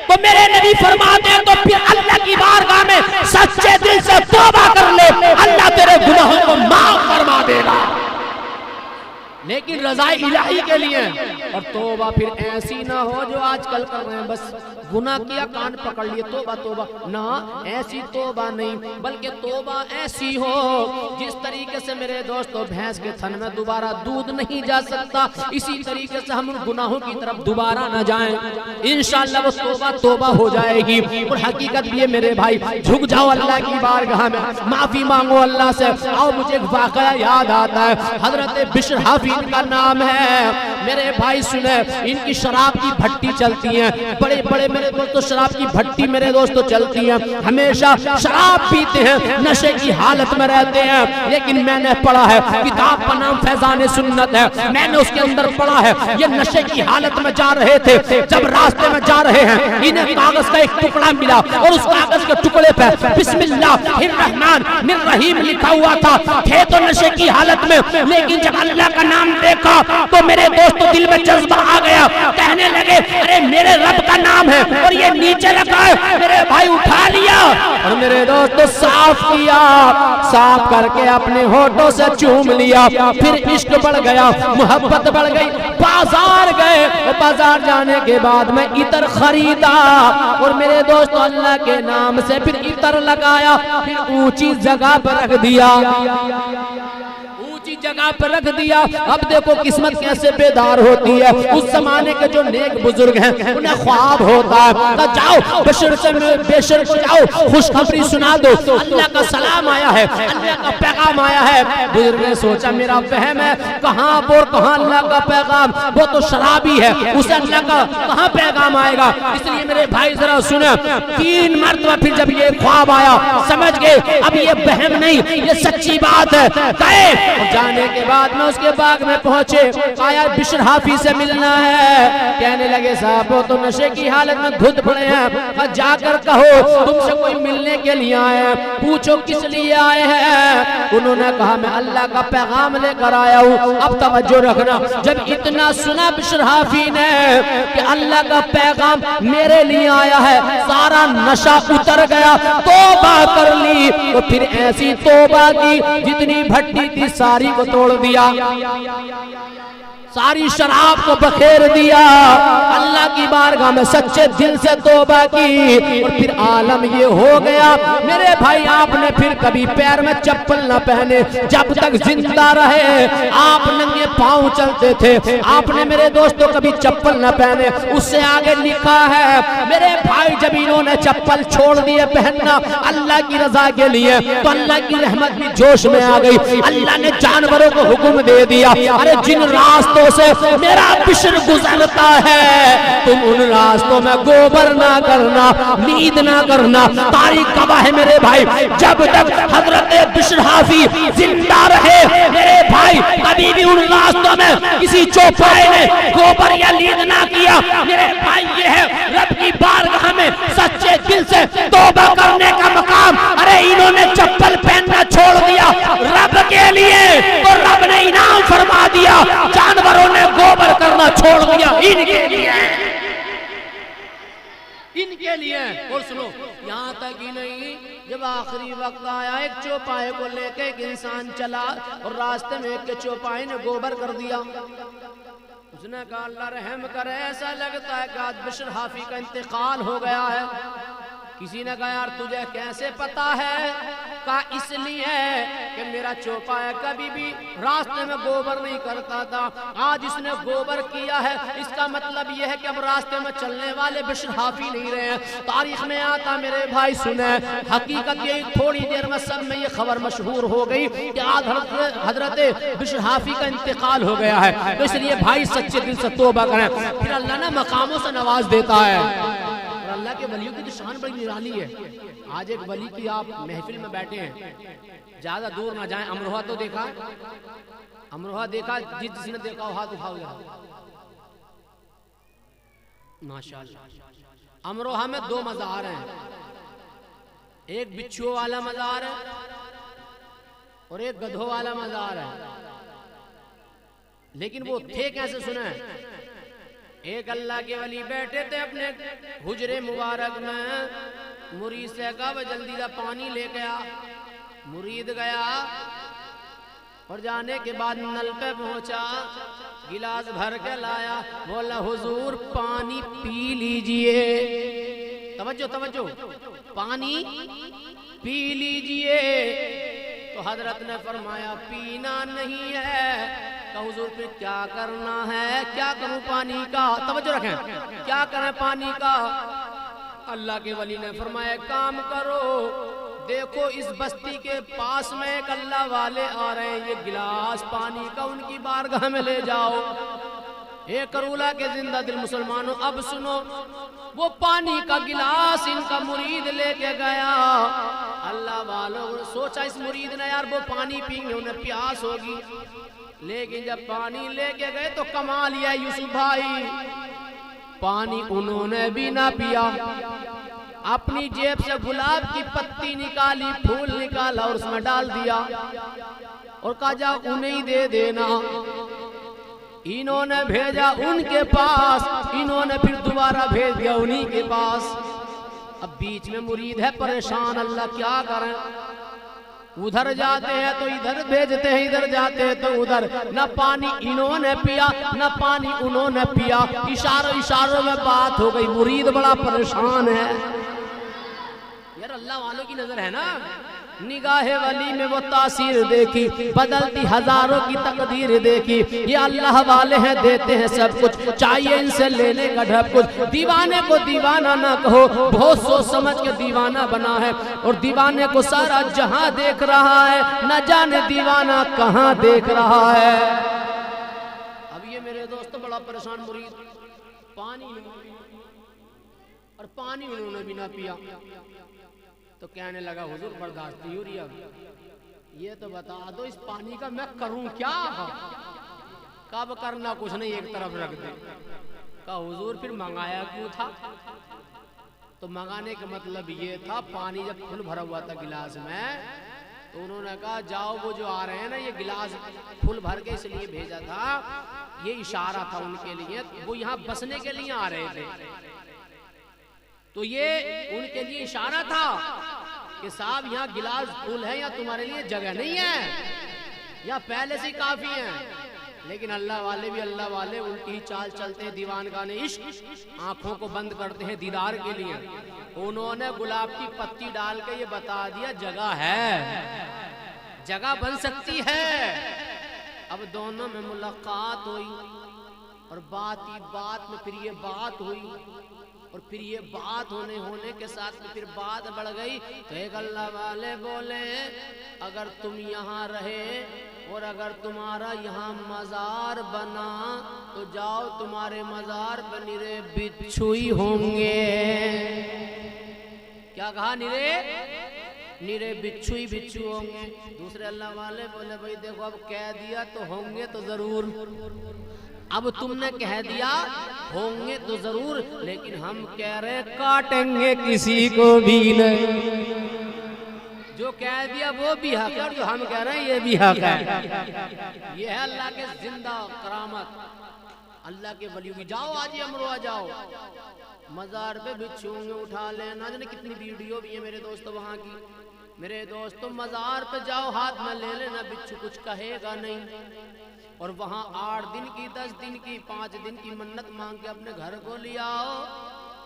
तो मेरे नबी फरमाते हैं तो फिर अल्लाह की बारगाह में सच्चे दिल से तौबा कर ले, अल्लाह तेरे गुनाहों को माफ फरमा देगा। लेकिन रज़ा इलाही के लिए। और तौबा फिर ऐसी ना हो जो आजकल कर रहे हैं, बस गुनाह किया कान पकड़ लिए तौबा तौबा, ना ऐसी तौबा नहीं, बल्कि तौबा ऐसी हो जिस तरीके से मेरे दोस्तों भैंस के थन में दोबारा दूध नहीं जा सकता, इसी तरीके से हम उन गुनाहों की तरफ दोबारा ना जाएं। इंशाअल्लाह वो तौबा तौबा हो जाएगी। और हकीकत भी है मेरे भाई, झुक जाओ अल्लाह की बारगाह में, माफी मांगो अल्लाह से। आओ मुझे एक वाकया याद आता है, हजरत बिशर हाफी इनका नाम है। मेरे भाई सुने, इनकी शराब की भट्टी चलती है, बड़े बड़े मेरे दोस्तों शराब की भट्टी मेरे दोस्तों चलती है, हमेशा शराब पीते हैं, नशे की हालत में रहते हैं। लेकिन मैंने पढ़ा है, किताब का नाम फैजान सुन्नत है, मैंने उसके अंदर पढ़ा है ये नशे की हालत में जा रहे थे, जब रास्ते में जा रहे हैं इन्हें कागज का एक टुकड़ा मिला और उस कागज के टुकड़े पे बिस्मिल्लाहिर्रहमानिर्रहीम लिखा हुआ था। थे तो नशे की हालत में, लेकिन जब अल्लाह का नाम देखा तो मेरे दोस्तों दिल में जज्बा आ गया, कहने लगे अरे मेरे रब का नाम है और ये नीचे रखा है। मेरे भाई उठा लिया और मेरे दोस्तों साफ किया, साफ करके अपने होठों से चूम लिया। फिर इश्क बढ़ गया, मोहब्बत बढ़ गई, बाजार गए, बाजार जाने के बाद में इतर खरीदा और मेरे दोस्तों अल्लाह के नाम से फिर इतर लगाया, फिर ऊंची जगह पर रख दिया, जगह पर रख दिया। अब देखो किस्मत कैसे बेदार होती है। उस जमाने के जो नेक बुजुर्ग हैं उन्हें ख्वाब होता है, तो जाओ बशर से बेशर को जाओ खुशखबरी सुना दो, अल्लाह का सलाम आया है, अल्लाह का पैगाम आया है। बुजुर्ग ने सोचा मेरा वहम है, कहाँ और कहाँ अल्लाह का पैगाम, वो तो शराबी है, उसे अल्लाह का कहाँ पैगाम आएगा। इसलिए मेरे भाई जरा सुने, 3 मरतबा फिर जब ये ख्वाब आया समझ गए अब ये वहम नहीं, ये सच्ची बात है। गए जाने के बाद में उसके बाग में पहुंचे, आया बिशर हाफी से मिलना है। कहने लगे साहब वो तो नशे की हालत में धुत पड़े हैं, जाकर कहो तुमसे कोई मिलने के लिए आए हैं, पूछो किस लिए आए हैं। उन्होंने कहा मैं अल्लाह का पैगाम लेकर आया हूँ। अब तवज्जो रखना, जब इतना सुना बिशर हाफी ने कि अल्लाह का पैगाम मेरे लिए आया है, सारा नशा उतर गया, तौबा कर ली। तो फिर ऐसी तौबा की जितनी भट्टी थी सारी को तोड़ दिया, सारी शराब को बखेर दिया, अल्लाह की बारगाह में सच्चे दिल से तौबा की। और फिर आलम ये हो गया मेरे भाई, आपने फिर कभी पैर में चप्पल न पहने, जब तक जिंदा रहे आप नंगे पांव चलते थे। आपने मेरे दोस्तों कभी चप्पल न पहने, उससे आगे लिखा है मेरे भाई जब इन्होंने चप्पल छोड़ दिए पहनना अल्लाह की रजा के लिए, तो अल्लाह की रहमत भी जोश में आ गई। अल्लाह ने जानवरों को हुक्म दे दिया, अरे जिन रास्तों से मेरा बिशर गुजरता है तुम उन रास्तों में गोबर ना करना, नींद ना करना। तारीख गवाह है मेरे भाई, जब तक हजरत बिशर हाफी जिंदा रहे मेरे भाई कभी भी उन रास्तों में किसी चौपाई ने गोबर या नींद ना किया। मेरे भाई ये है रब की बारगाह में सच्चे दिल से तौबा करने का मकाम। अरे इन्होंने चप्पल पहनना छोड़ दिया रब के लिए, तो रब ने इनाम फरमा दिया। जानवरों ने गोबर करना छोड़ दिया इनके लिए, इनके लिए। और सुनो यहाँ तक ही नहीं, जब आखिरी वक्त आया एक चौपाई को लेके एक इंसान चला और रास्ते में एक चौपाई ने गोबर कर दिया। उसने कहा अल्लाह रहम करे, ऐसा लगता है कि आज बिशर हाफी का इंतकाल हो गया है। किसी ने कहा यार तुझे कैसे पता है? कहा इसलिए कि मेरा चोपा है कभी भी रास्ते में गोबर नहीं करता था, आज इसने गोबर किया है। इसका मतलब यह है कि अब रास्ते में चलने वाले बिशर हाफी नहीं रहे हैं। तारीख में आता मेरे भाई सुने, हकीकत ये थोड़ी देर में सब में ये खबर मशहूर हो गई कि आज हजरत बिशर हाफी का इंतकाल हो गया है। तो इसलिए भाई सच्चे दिल से तौबा करें, फिर अल्लाह ना मकामों से नवाज देता है। अल्लाह के वलियों की तो शान बड़ी निराली है। आज एक वली की आप महफिल में बैठे हैं, ज्यादा दूर ना जाएं, अमरोहा तो देखा, अमरोहा देखा, जिसने देखा हो हाथ उठाओ जरा। माशाअल्लाह, अमरोहा में 2 मज़ार हैं, एक बिच्छुओं वाला मज़ार है और एक गधों वाला मज़ार है। लेकिन वो थे कैसे सुना है? एक अल्लाह के वली बैठे थे अपने हुजरे मुबारक में, मुरीद से कहा वह जल्दी सा पानी लेके आ। मुरीद गया और जाने के बाद नल पे पहुंचा, गिलास भर के लाया, बोला हुजूर पानी पी लीजिए। तवज्जो तवज्जो, पानी पी लीजिए। तो हजरत ने फरमाया पीना नहीं है। तो हुजूर फिर क्या करना है? क्या करूं पानी का? तवज्जो रखें, क्या करें पानी का? अल्लाह के वली ने फरमाया काम करो, देखो इस बस्ती के पास में एक अल्लाह वाले आ रहे हैं, ये गिलास पानी का उनकी बारगाह में ले जाओ। एक करूला के जिंदा दिल मुसलमानों अब सुनो, वो पानी का गिलास इनका मुरीद लेके गया। अल्लाह वालों ने सोचा इस मुरीद ने यार वो पानी पीएंगे उन्हें प्यास होगी, लेकिन जब पानी लेके गए तो कमाल लिया यूसुफ भाई, पानी उन्होंने भी ना पिया। अपनी जेब से गुलाब की पत्ती निकाली, फूल निकाला और उसमें डाल दिया और कहा जा उन्हें ही दे देना। इन्होंने भेजा उनके पास, इन्होंने फिर दोबारा भेज दिया उन्हीं के पास। अब बीच में मुरीद है परेशान, अल्लाह क्या करें? उधर जाते हैं तो इधर भेजते हैं, इधर जाते हैं तो उधर। न पानी इन्होंने पिया न पानी उन्होंने पिया। इशारों इशारों में बात हो गई, मुरीद बड़ा परेशान है। यार अल्लाह वालों की नजर है ना, निगाहे वली में वो तासीर देखी, बदलती हजारों की तकदीर देखी। ये अल्लाह वाले हैं, देते हैं सब कुछ, चाहिए इनसे लेने का ढब कुछ। दीवाने को दीवाना ना कहो, बहुत सोच समझ के दीवाना बना है और दीवाने को सारा जहां देख रहा है, न जाने दीवाना कहां देख रहा है। अब ये मेरे दोस्त बड़ा परेशान मुरीद, पानी और पानी उन्होंने भी ना पिया। तो कहने लगा हुजूर बर्दाश्त नहीं हो रही, अब ये तो बता दो इस पानी का मैं करूं क्या? कब करना कुछ नहीं, एक तरफ रख दे। कहा हुजूर फिर मंगाया क्यों था? तो मंगाने का मतलब ये था, पानी जब फुल भरा हुआ था गिलास में तो उन्होंने कहा जाओ वो जो आ रहे हैं ना, ये गिलास फुल भर के इसलिए भेजा था, ये इशारा था उनके लिए, वो यहाँ बसने के लिए आ रहे थे। तो ये उनके लिए इशारा था कि साहब यहाँ गिलास फुल है, या तुम्हारे लिए जगह नहीं है, या पहले से काफी है। लेकिन अल्लाह वाले भी अल्लाह वाले, उनकी चाल चलते हैं दीवान गाने इश्क, आंखों को बंद करते हैं दीदार के लिए। उन्होंने गुलाब की पत्ती डाल के ये बता दिया जगह है, जगह बन सकती है। अब दोनों में मुलाकात हुई और बात ही बात में फिर ये बात हुई और फिर ये बात होने के साथ में फिर बात बढ़ गई। तो एक अल्लाह वाले बोले अगर तुम यहाँ रहे और अगर तुम्हारा यहाँ मज़ार बना तो जाओ, तुम्हारे मज़ार पर निरे बिच्छू ही होंगे। क्या कहा? निरे बिच्छू ही बिच्छू होंगे। दूसरे अल्लाह वाले बोले भाई देखो अब कह दिया तो होंगे तो जरूर, अब तुमने कह दिया होंगे तो जरूर, लेकिन हम कह रहे हैं काटेंगे किसी को भी नहीं। जो कह दिया वो भी हक है और जो हम कह रहे हैं ये भी हक है। ये है अल्लाह के जिंदा करामत, अल्लाह के वलियों की। जाओ आज ही अमरोहा जाओ, मजार पे बिच्छू उठा लेना, जाने कितनी वीडियो भी है मेरे दोस्तों वहाँ की। मेरे दोस्तों मजार पे जाओ, हाथ में ले लेना, बिच्छू कुछ कहेगा नहीं। और वहां 8 दिन की, 10 दिन की, 5 दिन की मन्नत मांग के अपने घर को ले आओ।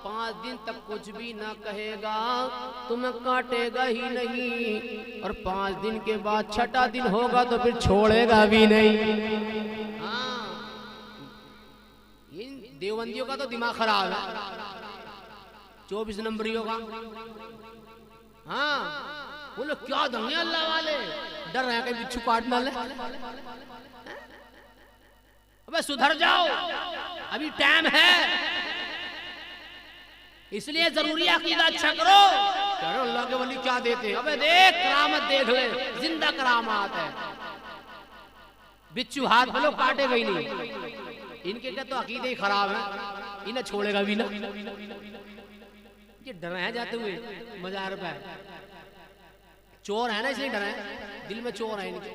5 दिन तक कुछ भी ना कहेगा, तुम्हें काटेगा ही नहीं। और 5 दिन के बाद 6ठा दिन होगा तो फिर छोड़ेगा भी नहीं। हाँ, इन देवबंदियों का तो दिमाग खराब है, 24 नंबरियों का। हाँ, बोलो क्या दंगे अल्लाह वाले, डर रहे हैं बिच्छू काट ना ले। अबे सुधर जाओ, अभी टाइम है, इसलिए जरूरी अकीदा अच्छा करो। करो अल्लाह के वली क्या देते हैं। अबे देख करामत देख ले, जिंदा करामात है। बिच्छू हाथ बोलो काटेगा ही नहीं। इनके क्या तो अकीदे ही खराब है, इन्हें छोड़ेगा भी ना। ये डराए जाते हुए मजार पे, चोर है ना इसलिए डराए, दिल में चोर है इनके।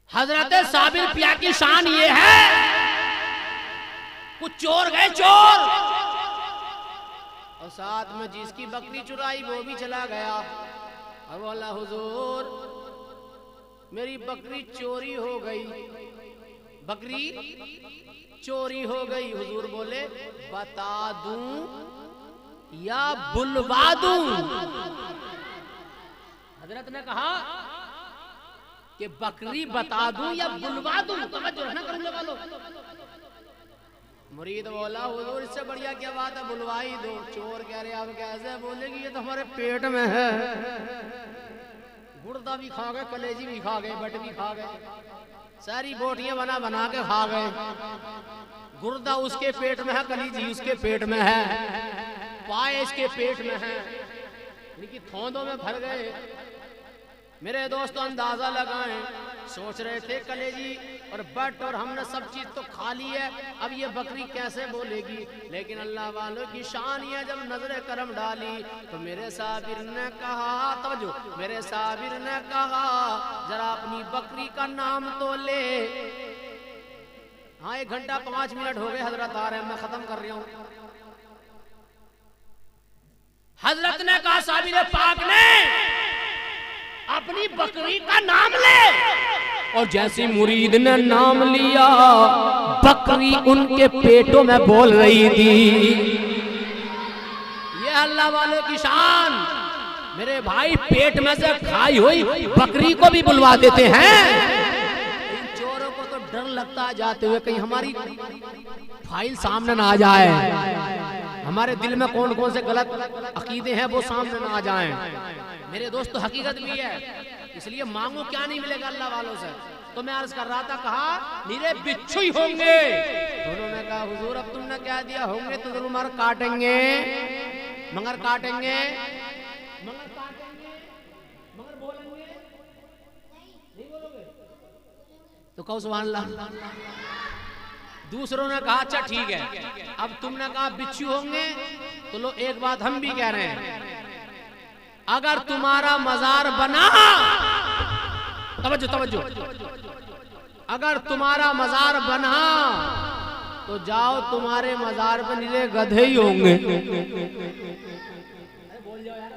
हजरत साबिर पिया की शान ये है, कुछ चोर गए चोर, और साथ में जिसकी बकरी चुराई वो भी चला गया। और बोला हुजूर मेरी बकरी चोरी हो गई, बकरी चोरी हो गई। हुजूर बोले बता दूं या बुलवा दूं। हजरत ने कहा कि बकरी बता दूं या बुलवा दूं। तवज्जो रखना करने वालों। मुरीद बोला हुजूर इससे बढ़िया क्या बात है, बुलवा ही दो। चोर कह रहे आप कैसे बोलेगी, ये तो हमारे पेट में है। गुर्दा भी खा गए, कलेजी भी खा गए, बट भी खा गए, सारी बोटियां बना बना के खा गए। गुर्दा उसके पेट में है, कलेजी उसके पेट में है, पाए इसके पेट में है, इनकी थोंदों में भर गए। मेरे दोस्तों अंदाजा लगाएं, सोच रहे थे कलेजी और बट और हमने सब चीज तो खा ली है, अब ये बकरी कैसे बोलेगी। लेकिन अल्लाह वालों की शान ये, जब नजर करम डाली तो मेरे साबिर ने कहा, तवज्जो, मेरे साबिर ने कहा जरा अपनी बकरी का नाम तो ले। हाँ 1 घंटा 5 मिनट हो गए, हजरत आ रहे हैं, मैं खत्म कर रहा हूं। हजरत ने कहा साबिर पाक ने अपनी बकरी का नाम ले, और जैसे मुरीद ने नाम लिया बकरी उनके पेटों में बोल रही थी। ये अल्लाह वालों की शान। मेरे भाई पेट में से खाई हुई बकरी को भी बुलवा देते हैं। इन चोरों को तो डर लगता है जाते हुए कहीं हमारी फाइल सामने ना आ जाए, हमारे दिल में कौन कौन से गलत अकीदे हैं वो सामने ना आ जाएं। मेरे दोस्त हकीकत भी है, इसलिए मांगो क्या नहीं मिलेगा अल्लाह वालों से। तो मैं अर्ज कर रहा था, कहा नीरे बिच्छू ही होंगे। दोनों ने कहा हुजूर अब तुमने क्या दिया, होंगे तो जरूर मगर काटेंगे, मगर काटेंगे, मगर काटेंगे, मगर बोलेंगे नहीं, बोलोगे तो कहो सुभान अल्लाह। दूसरों ने कहा अच्छा ठीक है, अब तुमने कहा बिच्छू होंगे तो लो एक बात हम भी कह रहे हैं, अगर तुम्हारा मजार बना, तवज्जो तवज्जो, अगर तुम्हारा मजार बना तो जाओ तुम्हारे मजार पर नीले गधे ही होंगे। बोल जाओ यार,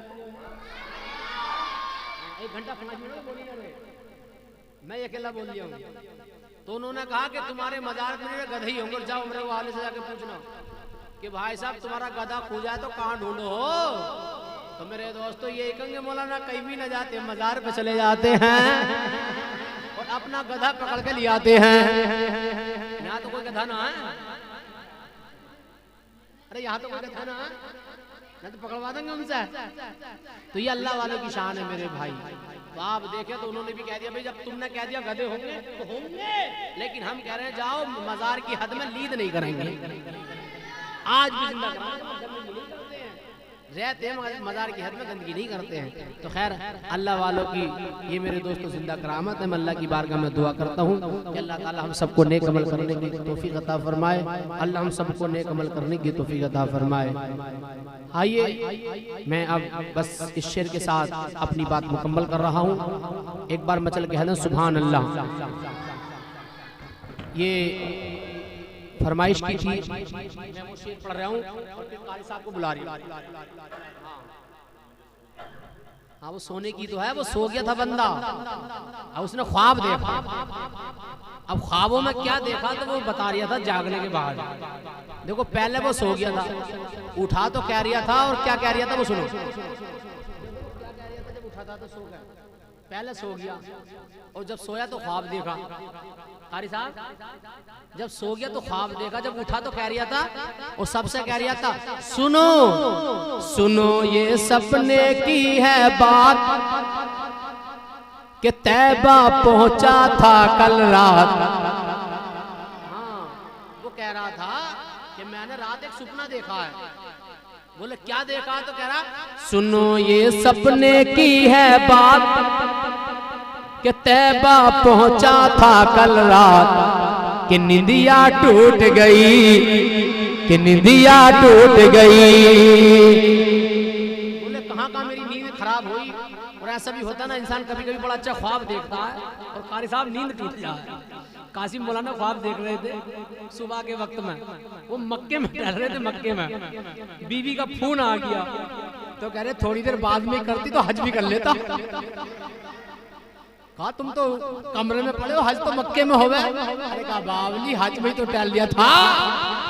1 घंटा 5 मिनट बोली ना, मैं अकेला बोल दिया हूँ। तो उन्होंने कहा कि तुम्हारे मजार पर नीले गधे ही होंगे, जाओ उम्र वाले से जाके पूछना कि भाई साहब तुम्हारा गधा खो जाए तो कहाँ ढूंढो हो। तो मेरे दोस्तों ये कहेंगे मौलाना कहीं भी न जाते, मजार पे चले जाते हैं और अपना गधा पकड़ के ले आते हैं। यहाँ तो कोई गधा ना है, अरे यहाँ तो कोई गधा ना है, ना तो पकड़वा देंगे हमसे। तो ये अल्लाह वालों की शान है मेरे भाई। तो आप देखें तो उन्होंने भी कह दिया भाई जब तुमने कह दिया गधे होंगे तो होंगे, लेकिन हम कह रहे हैं जाओ मजार की हद में लीद नहीं करेंगे। आज भी जिंदा रहते हैं मजार की हद में गंदगी नहीं करते हैं। तो खैर अल्लाह वालों की ये मेरे दोस्तों जिंदा करामत है। मैं अल्लाह की बारगाह में दुआ करता हूँ कि अल्लाह ताला हम सबको नेक अमल करने की तौफीक अता फरमाए। अल्लाह हम सबको नेक अमल करने की तौफीक अता फरमाए। आइए मैं अब बस इस शेर के साथ अपनी बात मुकम्मल कर रहा हूँ। एक बार मचल के है सुभान अल्लाह। ये फरमाइश की थी, मैं वो शेर पढ़ रहा हूँ और फिर कारी साहब को बुला रही हूँ। हाँ वो सोने की तो है, वो सो गया था बंदा और उसने ख्वाब देखा। अब ख्वाबों में क्या देखा तो वो बता रहा था जागने के बाद। देखो पहले वो सो गया था, उठा तो कह रहा था, और क्या कह रहा था वो सुनो। क्या कह रहा था जब उठा था तो सो गया, पहले सो गया और जब सोया तो ख्वाब देखा। कारी साहब जब सो गया तो ख्वाब देखा, जब उठा तो कह रहा था और सबसे कह रहा था सुनो सुनो ये सपने की है बात कि तैबा पहुंचा था कल रात। हाँ वो कह रहा था कि मैंने रात एक सपना देखा है। बोले क्या देखा? तो कह रहा सुनो ये सपने की है बात कि तैबा पहुंचा था कल रात, कि निंदिया टूट गई, कि निंदिया टूट गई। बोले कहाँ कहाँ मेरी नींद खराब हुई। और ऐसा भी होता ना, इंसान कभी कभी बड़ा अच्छा ख्वाब देखता है और कारी साहब नींद टूट जाए। कासिम मौलाना ख्वाब देख रहे थे सुबह के वक्त में, वो मक्के में टहल रहे थे। मक्के में बीवी का फोन आ गया तो कह रहे थोड़ी देर बाद में करती तो हज भी कर लेता। कहा तुम तो कमरे में पड़े हो, हज तो मक्के में हो गए। अरे कहा बावली हज में तो टहल लिया था,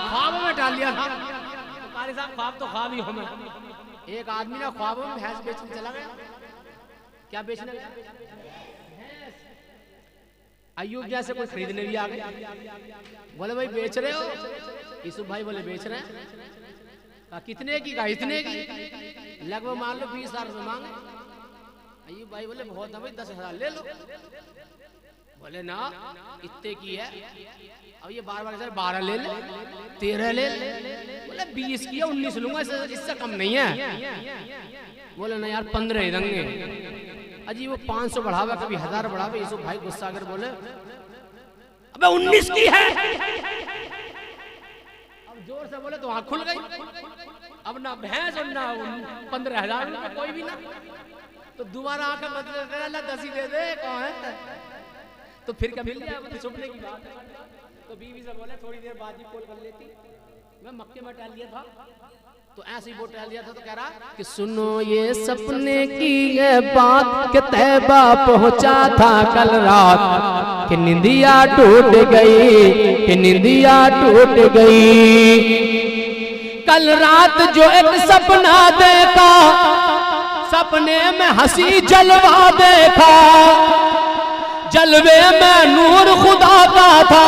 ख्वाब में टहल लिया था। तो कारी साहब ख्वाब तो ख्वाब ही हमें। एक आदमी ना ख्वाबों में भैंस बेचने चला गया। क्या बेचने गया? अयूब जैसे कोई खरीदने भी आ गए। बोले भाई बेच रहे हो? यूसुफ भाई बोले बेच रहे हैं। कहा कितने की? कहा इतने की। लगभग मान लो 20,000 रुपये मांगे। अयूब भाई बोले बहुत है भाई, 10,000 ले लो। बोले ना इतने की है। अब ये बार बार 12 ले ले, 13 ले ले। बोले 20 की है, 19 लूंगा, इससे कम नहीं है। बोले ना यार 15 ही देंगे। अजी वो 500 बढ़ावा, कभी 1000 बढ़ावा। यूसुफ भाई गुस्सा कर बोले अबे 19 की है। अब जोर से बोले तो आँख खुल गई। अब ना भैंस और ना 15,000 रुपये कोई भी ना। तो दोबारा आकर मतलब 10 ही दे दे कौन है। तो फिर क्या मिल गया? तो छुपने की बात। तो बीवी से बोले थोड़ी देर बाद ही कॉल कर लेती, मैं मक्के में टहल लिया था। तो ऐसे ही वो टहल लिया था तो कह रहा कि सुनो ये सपने की है बात कि तैबा पहुंचा था कल रात, कि निंदिया टूट गई, कि निंदिया टूट गई। कल रात जो एक सपना देखा, सपने में हंसी जलवा देखा, जलवे में नूर खुदा का था।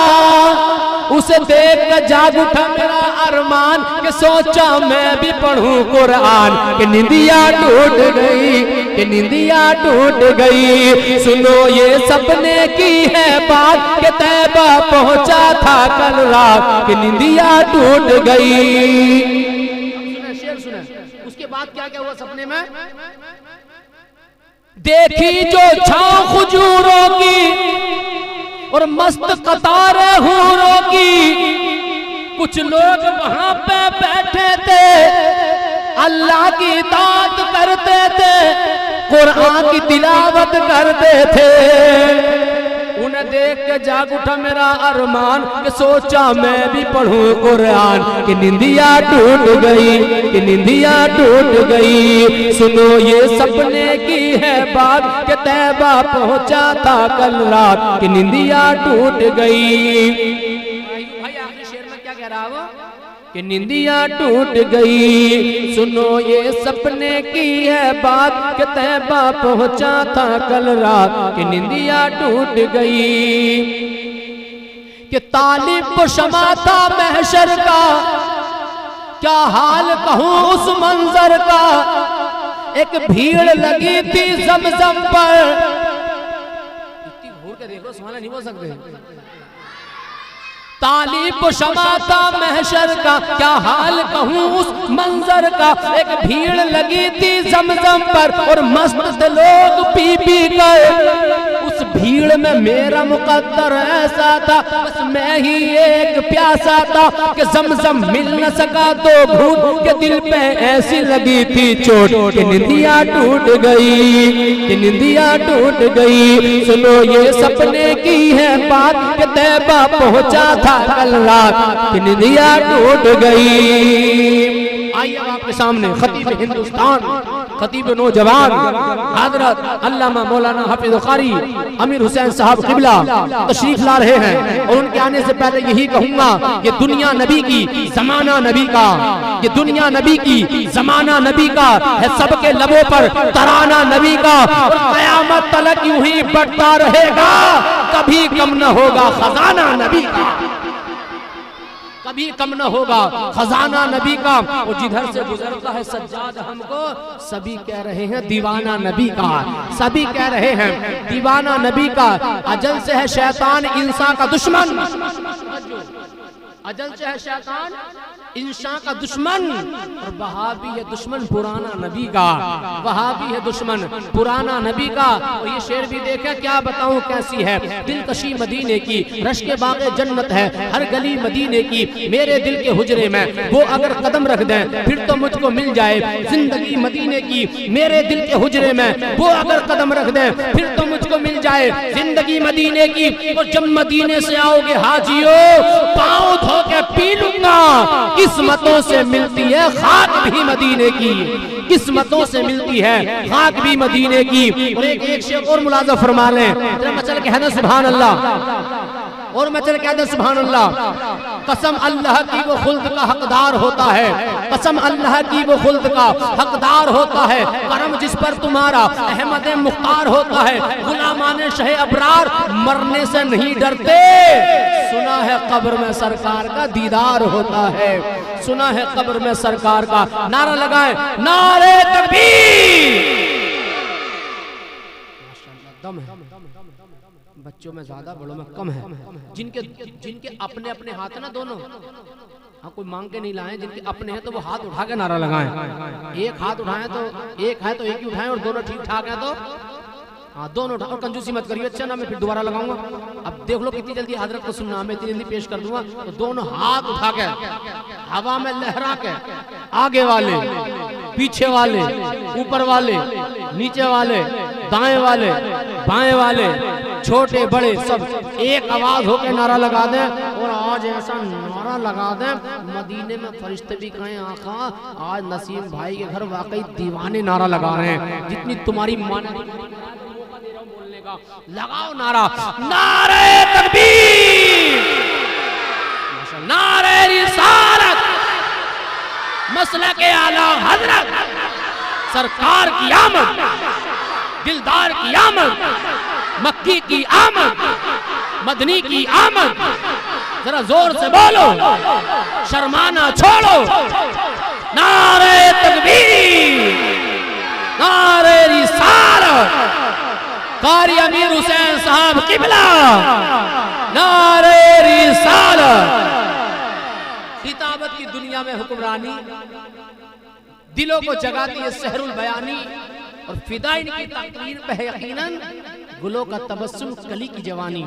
उसे देख कर जाग उठा मेरा अरमान कि सोचा मैं भी पढ़ूं कुरान, कि निंदिया टूट गई, कि निंदिया टूट गई। सुनो ये सपने की है बात कि तैबा पहुंचा था कल रात, कि निंदिया टूट गई। शेर सुने, उसके बाद क्या क्या हुआ सपने में? देखी जो छांव खजूरों की और मस्त कतारे हूरों की, कुछ लोग वहां पे बैठे थे, अल्लाह की इताअत करते थे, कुरान की तिलावत करते थे। उन्हें देख के जाग उठा मेरा अरमान कि सोचा मैं भी पढ़ूं कुरान, कि निंदिया टूट गई, कि निंदिया टूट गई। सुनो ये सपने की है बात कि तैबा पहुंचा था कल रात, कि निंदिया टूट गई। भाई आखिरी शेर में क्या कह रहा है वो? कि निंदिया टूट गई। सुनो ये सपने की है बात कि तैबा पहुंचा था कल रात, कि निंदिया टूट गई। कि तालिब शमा था महशर का, क्या हाल कहूँ उस मंजर का। एक भीड़ लगी थी ज़मज़म पर। इतनी घूर के देखो सुभान नहीं बोल सकते। तालिब शमा था महशर का, क्या हाल कहूँ उस मंजर का। एक भीड़ लगी थी ज़मज़म पर और मस्त लोग पी पी कर। उस भीड़ में मेरा मुकद्दर ऐसा था, बस मैं ही एक प्यासा था, कि ज़मज़म मिल न सका तो घूट के दिल पे ऐसी लगी थी चोट, कि निंदिया टूट गई, कि निंदिया टूट गई। सुनो ये सपने की है बात कि तैबा पहुंचा था कल रात, कि निंदिया टूट गई। आइए आपके सामने खतीब खतीब हिंदुस्तान, खतीब नौजवान हजरत अल्लामा मौलाना हाफिज कारी अमीर हुसैन साहब किबला तशरीफ ला रहे हैं। और उनके आने से पहले यही कहूंगा, ये दुनिया नबी की, जमाना नबी का, ये दुनिया नबी की, जमाना नबी का है, सबके लबों पर तराना नबी का, और कयामत तलक यूं ही बढ़ता रहेगा, कभी कम न होगा खजाना नबी का, कभी कम न होगा खजाना नबी का। और जिधर से गुजरता है सज्जाद हमको, सभी कह रहे हैं दीवाना नबी का, सभी कह रहे हैं दीवाना नबी का। अजल से है शैतान इंसान का दुश्मन, अजल से है शैतान इंसान का दुश्मन, और वहाबी है दुश्मन पुराना नबी का, वहाबी है दुश्मन पुराना नबी का। और ये शेर भी देखा, क्या बताऊं कैसी है दिलकशी मदीने की, रश के बागे जन्नत है हर गली मदीने की, मेरे दिल के हुजरे में वो अगर कदम रख दें फिर तो मुझको मिल जाए जिंदगी मदीने की, मेरे दिल के हुजरे में वो अगर कदम रख दें फिर तो मुझको मिल जाए जिंदगी मदीने की। और जब मदीने से आओगे हाजियो, पाँव धो के पी लूंगा, किस्मतों से मिलती है खाक भी मदीने की, किस्मतों से मिलती है खाक भी मदीने की। और एक शेर और मुलाजा फरमा लें, मचल के है ना सुभान अल्लाह, और मचल के है ना सुभान अल्लाह। कसम अल्लाह की वो खुल्द का हकदार होता है, कसम अल्लाह की वो खुल्द का हकदार होता है, करम जिस पर तुम्हारा अहमद मुख्तार होता है, गुलामाने शहे अबरार मरने से नहीं डरते, सुना है कब्र में सरकार का दीदार होता है, सुना है कब्र में सरकार का। नारा लगाए नारे तकबीर। दम है बच्चों में ज्यादा, बड़ों में कम है। जिनके जिनके अपने अपने हाथ है ना दोनों, हाँ कोई मांग के नहीं लाए, जिनके अपने हैं तो वो हाथ उठा के नारा लगाएं। एक हाथ उठाएं तो एक है तो एक ही उठाएं, और दोनों ठीक ठाक है तो हाँ दोनों उठा। और कंजूसी मत करिए, अच्छा ना मैं फिर दोबारा लगाऊंगा। अब देख लो कितनी जल्दी हजरत को सुनना, मैं इतनी जल्दी पेश कर दूंगा। तो दोनों हाथ उठा के हवा में लहरा के, आगे वाले, पीछे वाले, ऊपर वाले, नीचे वाले, दाएं वाले, बाएं वाले, छोटे बड़े सब एक आवाज होकर नारा लगा दें। और आज ऐसा नारा लगा दें मदीने में फरिश्ते भी कहें आका आज नसीम भाई के घर वाकई दीवाने नारा लगा रहे हैं, जितनी तुम्हारी मान बोलने का लगाओ नारा। नारे तकबीर, नारे रिसालत, मसलके आला हजरत, सरकार की आमद, दिलदार की आमद, मक्की की आमद, मदनी की आमद। जरा जोर से बोलो, शर्माना छोड़ो। नारे तकबीर, नारे रिसालत, कारी अमीर हुसैन साहब किबला, नारे रिसालत। किताबत की दुनिया में हुक्मरानी, दिलों को जगाती है सहरुल बयानी, और फिदाइन की तकरीर पे है यकीनन गुलों का तबस्सुम, कली की जवानी।